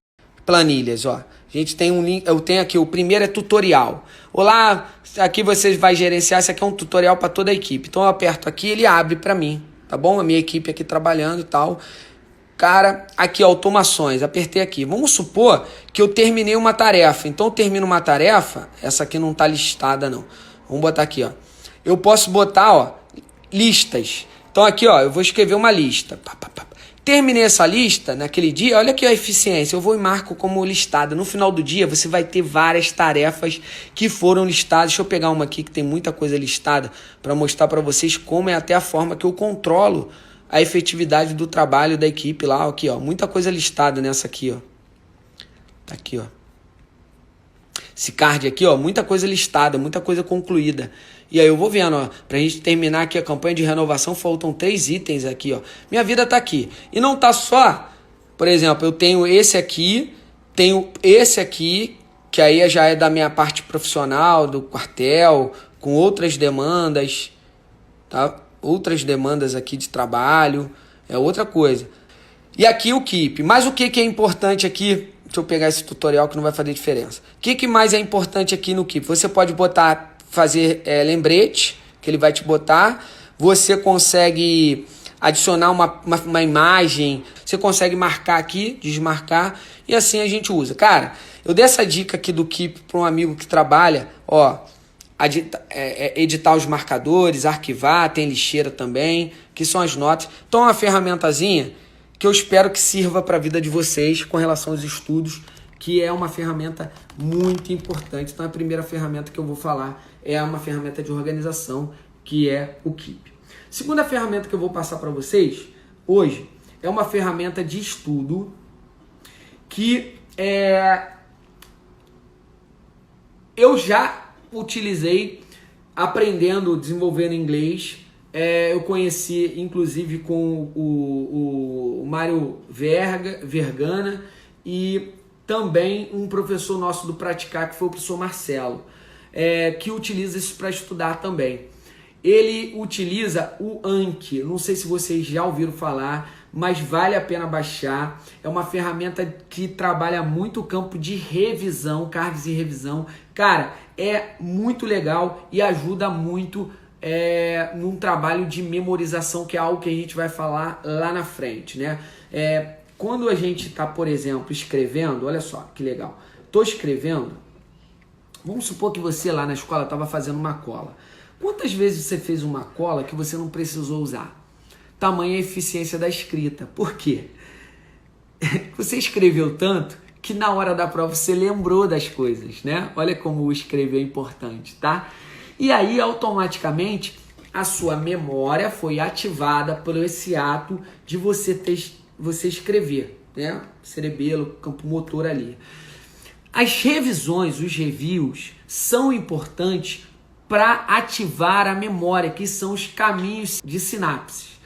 planilhas, ó. A gente tem um link, eu tenho aqui, o primeiro é tutorial. Olá, aqui você vai gerenciar, esse aqui é um tutorial para toda a equipe. Então eu aperto aqui, ele abre para mim, tá bom? A minha equipe aqui trabalhando e tal. Cara, aqui, ó, automações, apertei aqui. Vamos supor que eu terminei uma tarefa. Então eu termino uma tarefa, essa aqui não tá listada não. Vamos botar aqui, ó. Eu posso botar, ó, listas. Então aqui, ó, eu vou escrever uma lista. Terminei essa lista naquele dia, olha aqui a eficiência, eu vou e marco como listada. No final do dia você vai ter várias tarefas que foram listadas. Deixa eu pegar uma aqui que tem muita coisa listada para mostrar para vocês como é até a forma que eu controlo a efetividade do trabalho da equipe lá. Aqui, ó, muita coisa listada nessa aqui, ó. Tá aqui, ó. Esse card aqui, ó, muita coisa listada, muita coisa concluída. E aí eu vou vendo, ó, pra gente terminar aqui a campanha de renovação, faltam 3 itens aqui, ó. Minha vida tá aqui. E não tá só, por exemplo, eu tenho esse aqui, tenho esse aqui, que aí já é da minha parte profissional, do quartel, com outras demandas, tá? Outras demandas aqui de trabalho, é outra coisa. E aqui o Keep. Mas o que é importante aqui? Deixa eu pegar esse tutorial que não vai fazer diferença. O que mais é importante aqui no Keep? Você pode botar, fazer lembrete, que ele vai te botar. Você consegue adicionar uma imagem. Você consegue marcar aqui, desmarcar. E assim a gente usa. Cara, eu dei essa dica aqui do Keep para um amigo que trabalha. Ó, editar os marcadores, arquivar, tem lixeira também, que são as notas. Então é uma ferramentazinha que eu espero que sirva para a vida de vocês com relação aos estudos, que é uma ferramenta muito importante. Então a primeira ferramenta que eu vou falar é uma ferramenta de organização, que é o Keep. Segunda ferramenta que eu vou passar para vocês hoje é uma ferramenta de estudo que eu já utilizei aprendendo, desenvolvendo inglês. Eu conheci, inclusive, com o Mário Vergana e também um professor nosso do Praticar, que foi o professor Marcelo, que utiliza isso para estudar também. Ele utiliza o Anki, não sei se vocês já ouviram falar, mas vale a pena baixar. É uma ferramenta que trabalha muito o campo de revisão, cards e revisão. Cara, é muito legal e ajuda muito num trabalho de memorização, que é algo que a gente vai falar lá na frente, né? Quando a gente está, por exemplo, escrevendo, olha só que legal. Estou escrevendo, vamos supor que você lá na escola estava fazendo uma cola. Quantas vezes você fez uma cola que você não precisou usar? Tamanha eficiência da escrita. Por quê? Você escreveu tanto que na hora da prova você lembrou das coisas, né? Olha como o escrever é importante, tá? E aí, automaticamente, a sua memória foi ativada por esse ato de você escrever, né? Cerebelo, campo motor ali. As revisões, os reviews, são importantes para ativar a memória, que são os caminhos de sinapses.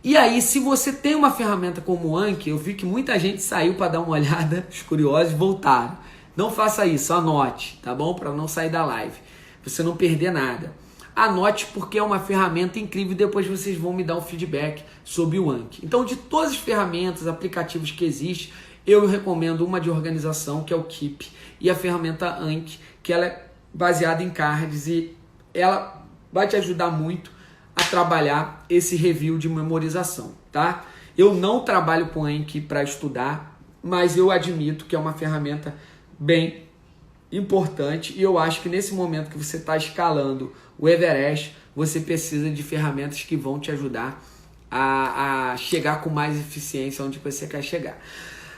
E aí, se você tem uma ferramenta como o Anki, eu vi que muita gente saiu para dar uma olhada, os curiosos voltaram. Não faça isso, anote, tá bom? Para não sair da live, você não perder nada. Anote, porque é uma ferramenta incrível e depois vocês vão me dar um feedback sobre o Anki. Então, de todas as ferramentas, aplicativos que existem, eu recomendo uma de organização, que é o Keep, e a ferramenta Anki, que ela é baseada em cards e ela vai te ajudar muito a trabalhar esse review de memorização, tá? Eu não trabalho com Anki para estudar, mas eu admito que é uma ferramenta bem importante e eu acho que nesse momento que você está escalando o Everest, você precisa de ferramentas que vão te ajudar a chegar com mais eficiência onde você quer chegar.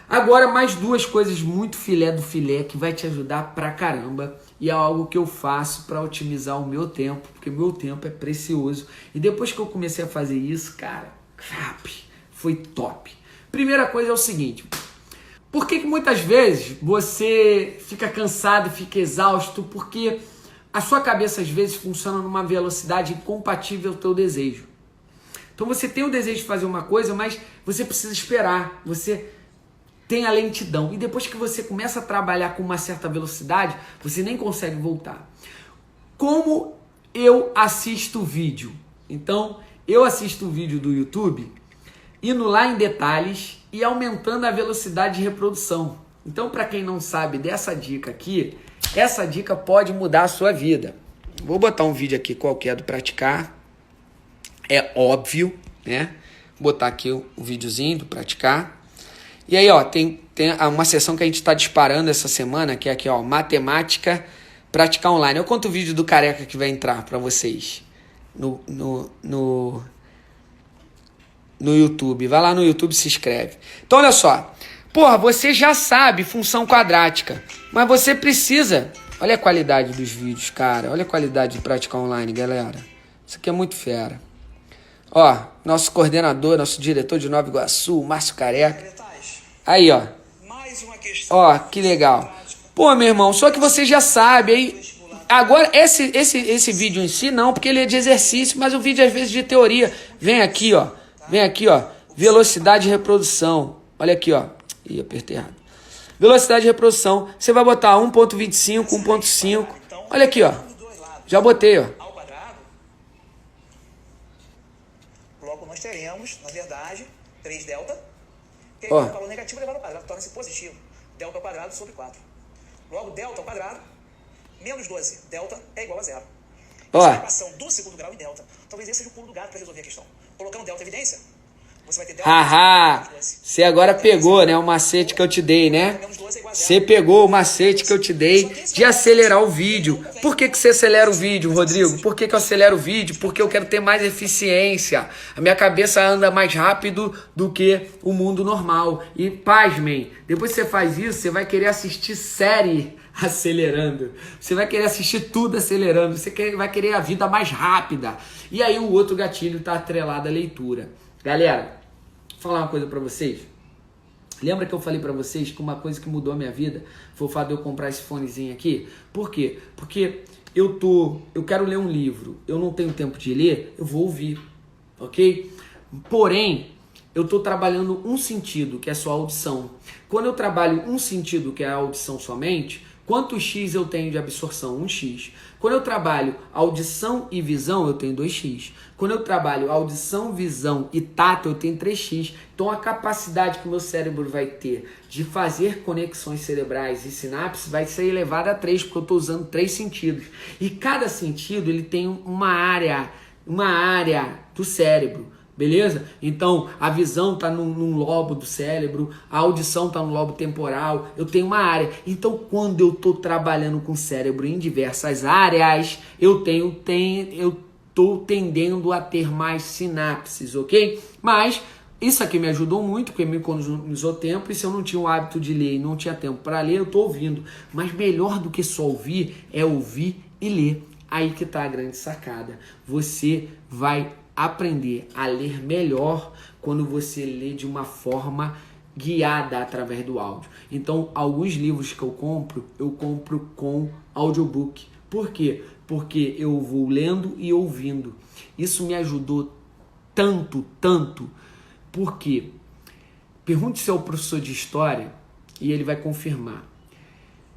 Agora, mais duas coisas muito filé do filé que vai te ajudar pra caramba e é algo que eu faço para otimizar o meu tempo, porque meu tempo é precioso. E depois que eu comecei a fazer isso, cara, foi top. Primeira coisa é o seguinte: por que muitas vezes você fica cansado, fica exausto? Porque a sua cabeça às vezes funciona numa velocidade incompatível ao teu desejo. Então você tem o desejo de fazer uma coisa, mas você precisa esperar, você tem a lentidão. E depois que você começa a trabalhar com uma certa velocidade, você nem consegue voltar. Como eu assisto vídeo? Então, eu assisto o vídeo do YouTube, indo lá em detalhes e aumentando a velocidade de reprodução. Então, para quem não sabe dessa dica aqui, essa dica pode mudar a sua vida. Vou botar um vídeo aqui qualquer do praticar. É óbvio, né? Vou botar aqui o videozinho do praticar. E aí, ó, tem uma sessão que a gente está disparando essa semana, que é aqui, ó, matemática, praticar online. Eu conto o vídeo do careca que vai entrar para vocês no YouTube. Vai lá no YouTube e se inscreve. Então, olha só. Porra, você já sabe função quadrática, mas você precisa... Olha a qualidade dos vídeos, cara. Olha a qualidade de praticar online, galera. Isso aqui é muito fera. Ó, nosso coordenador, nosso diretor de Nova Iguaçu, Márcio Careca. Aí, ó. Ó, que legal. Pô, meu irmão, só que você já sabe, hein? Agora, esse vídeo em si, não, porque ele é de exercício, mas o vídeo às vezes de teoria. Vem aqui, ó. Vem aqui, ó. Velocidade de reprodução. Olha aqui, ó. Ih, apertei errado. Velocidade de reprodução. Você vai botar 1.25, 1.5. Olha aqui, ó. Já botei, ó. Ao quadrado. Logo nós teremos, na verdade, 3 delta. Que Ó. é o valor negativo elevado ao quadrado, torna-se positivo. Delta ao quadrado sobre 4. Logo, delta ao quadrado, menos 12. Delta é igual a 0. Ó. Essa é a equação do segundo grau em delta. Talvez esse seja o pulo do gato para resolver a questão. Colocando delta em evidência, você vai ter delta Haha, menos 12. você agora pegou, né, o macete que eu te dei, né? Você pegou o macete que eu te dei de acelerar o vídeo. Por que você acelera o vídeo, Rodrigo? Por que eu acelero o vídeo? Porque eu quero ter mais eficiência. A minha cabeça anda mais rápido do que o mundo normal. E pasmem, depois que você faz isso, você vai querer assistir série acelerando. Você vai querer assistir tudo acelerando. Você vai querer a vida mais rápida. E aí o outro gatilho está atrelado à leitura. Galera, vou falar uma coisa pra vocês. Lembra que eu falei pra vocês que uma coisa que mudou a minha vida foi o fato de eu comprar esse fonezinho aqui? Por quê? Porque eu quero ler um livro, eu não tenho tempo de ler, eu vou ouvir, ok? Porém, eu tô trabalhando um sentido, que é só a audição. Quando eu trabalho um sentido, que é a audição somente, quantos X eu tenho de absorção? 1x. Quando eu trabalho audição e visão, eu tenho 2x. Quando eu trabalho audição, visão e tato, eu tenho 3x. Então a capacidade que o meu cérebro vai ter de fazer conexões cerebrais e sinapses vai ser elevada a 3, porque eu estou usando 3 sentidos. E cada sentido ele tem uma área do cérebro. Beleza? Então, a visão está num lobo do cérebro, a audição está no lobo temporal, eu tenho uma área. Então, quando eu estou trabalhando com o cérebro em diversas áreas, eu estou tendendo a ter mais sinapses, ok? Mas isso aqui me ajudou muito, porque me economizou tempo, e se eu não tinha o hábito de ler e não tinha tempo para ler, eu estou ouvindo. Mas melhor do que só ouvir é ouvir e ler. Aí que está a grande sacada. Você vai aprender a ler melhor quando você lê de uma forma guiada através do áudio. Então, alguns livros que eu compro com audiobook. Por quê? Porque eu vou lendo e ouvindo. Isso me ajudou tanto. Por quê? Pergunte se é o professor de história e ele vai confirmar.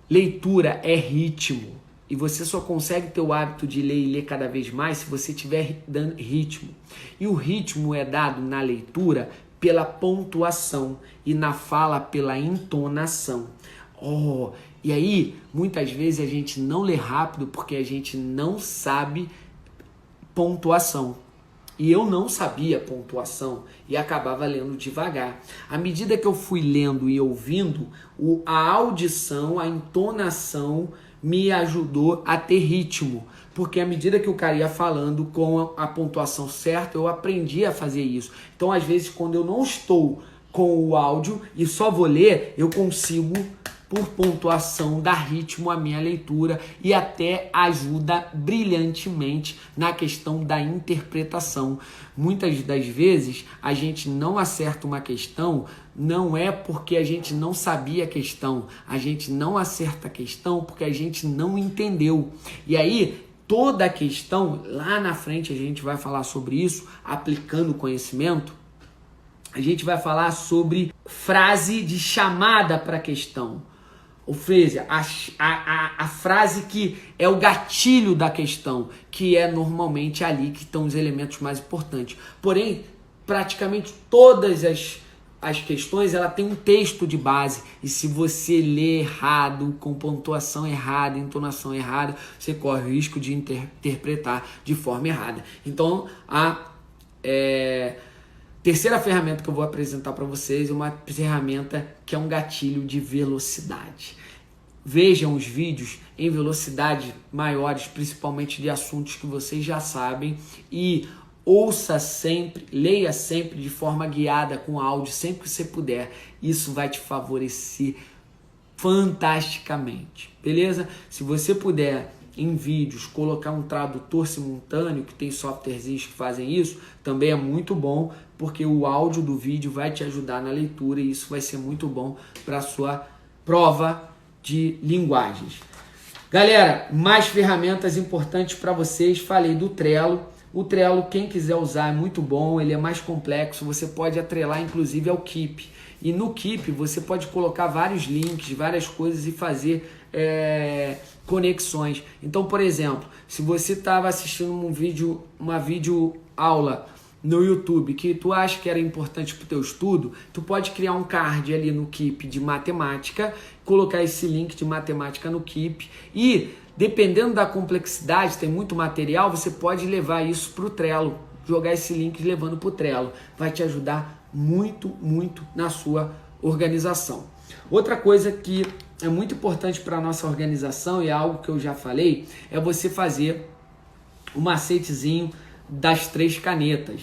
Leitura é ritmo. E você só consegue ter o hábito de ler e ler cada vez mais se você tiver dando ritmo. E o ritmo é dado na leitura pela pontuação e na fala pela entonação. E aí, muitas vezes a gente não lê rápido porque a gente não sabe pontuação. E eu não sabia pontuação e acabava lendo devagar. À medida que eu fui lendo e ouvindo, a audição, a entonação me ajudou a ter ritmo, porque à medida que o cara ia falando com a pontuação certa, eu aprendi a fazer isso. Então, às vezes, quando eu não estou com o áudio e só vou ler, eu consigo, por pontuação, dar ritmo à minha leitura e até ajuda brilhantemente na questão da interpretação. Muitas das vezes, a gente não acerta uma questão, não é porque a gente não sabia a questão, a gente não acerta a questão porque a gente não entendeu. E aí, toda a questão, lá na frente a gente vai falar sobre isso, aplicando conhecimento, a gente vai falar sobre frase de chamada para a questão. Ou seja, a frase que é o gatilho da questão, que é normalmente ali que estão os elementos mais importantes. Porém, praticamente todas as as questões, ela tem um texto de base, e se você ler errado, com pontuação errada, entonação errada, você corre o risco de interpretar de forma errada. Então, a terceira ferramenta que eu vou apresentar para vocês é uma ferramenta que é um gatilho de velocidade. Vejam os vídeos em velocidade maiores, principalmente de assuntos que vocês já sabem, e ouça sempre, leia sempre de forma guiada com áudio, sempre que você puder. Isso vai te favorecer fantasticamente, beleza? Se você puder, em vídeos, colocar um tradutor simultâneo, que tem softwarezinhos que fazem isso, também é muito bom, porque o áudio do vídeo vai te ajudar na leitura e isso vai ser muito bom para a sua prova de linguagens. Galera, mais ferramentas importantes para vocês. Falei do Trello. O Trello, quem quiser usar, é muito bom, ele é mais complexo, você pode atrelar inclusive ao Keep. E no Keep você pode colocar vários links, várias coisas e fazer conexões. Então, por exemplo, se você estava assistindo uma vídeo aula no YouTube que tu acha que era importante para o teu estudo, tu pode criar um card ali no Keep de matemática, colocar esse link de matemática no Keep e, dependendo da complexidade, tem muito material, você pode levar isso para o Trello, jogar esse link levando para o Trello. Vai te ajudar muito, muito na sua organização. Outra coisa que é muito importante para a nossa organização, e é algo que eu já falei, é você fazer um macetezinho das 3 canetas.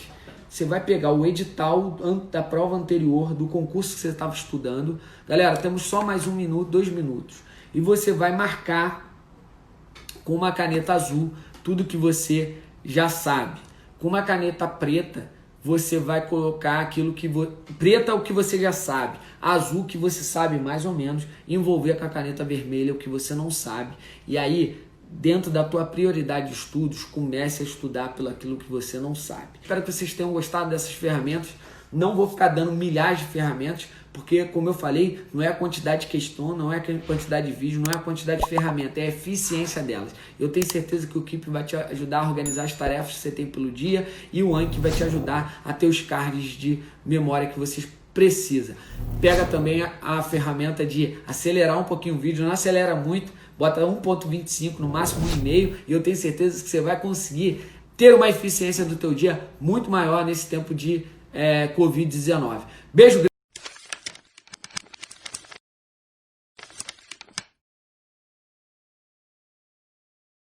Você vai pegar o edital da prova anterior, do concurso que você estava estudando. Galera, temos só mais 1 minuto, 2 minutos. E você vai marcar com uma caneta azul tudo que você já sabe. Com uma caneta preta, você vai colocar aquilo que... Preta é o que você já sabe. Azul, que você sabe mais ou menos. Envolver com a caneta vermelha o que você não sabe. E aí, dentro da tua prioridade de estudos, comece a estudar pelo aquilo que você não sabe. Espero que vocês tenham gostado dessas ferramentas. Não vou ficar dando milhares de ferramentas, porque, como eu falei, não é a quantidade de questão, não é a quantidade de vídeo, não é a quantidade de ferramentas, é a eficiência delas. Eu tenho certeza que o Keep vai te ajudar a organizar as tarefas que você tem pelo dia e o Anki vai te ajudar a ter os cards de memória que vocês precisam. Pega também a ferramenta de acelerar um pouquinho o vídeo, não acelera muito, bota 1.25, no máximo 1,5, e eu tenho certeza que você vai conseguir ter uma eficiência do teu dia muito maior nesse tempo de Covid-19. Beijo grande.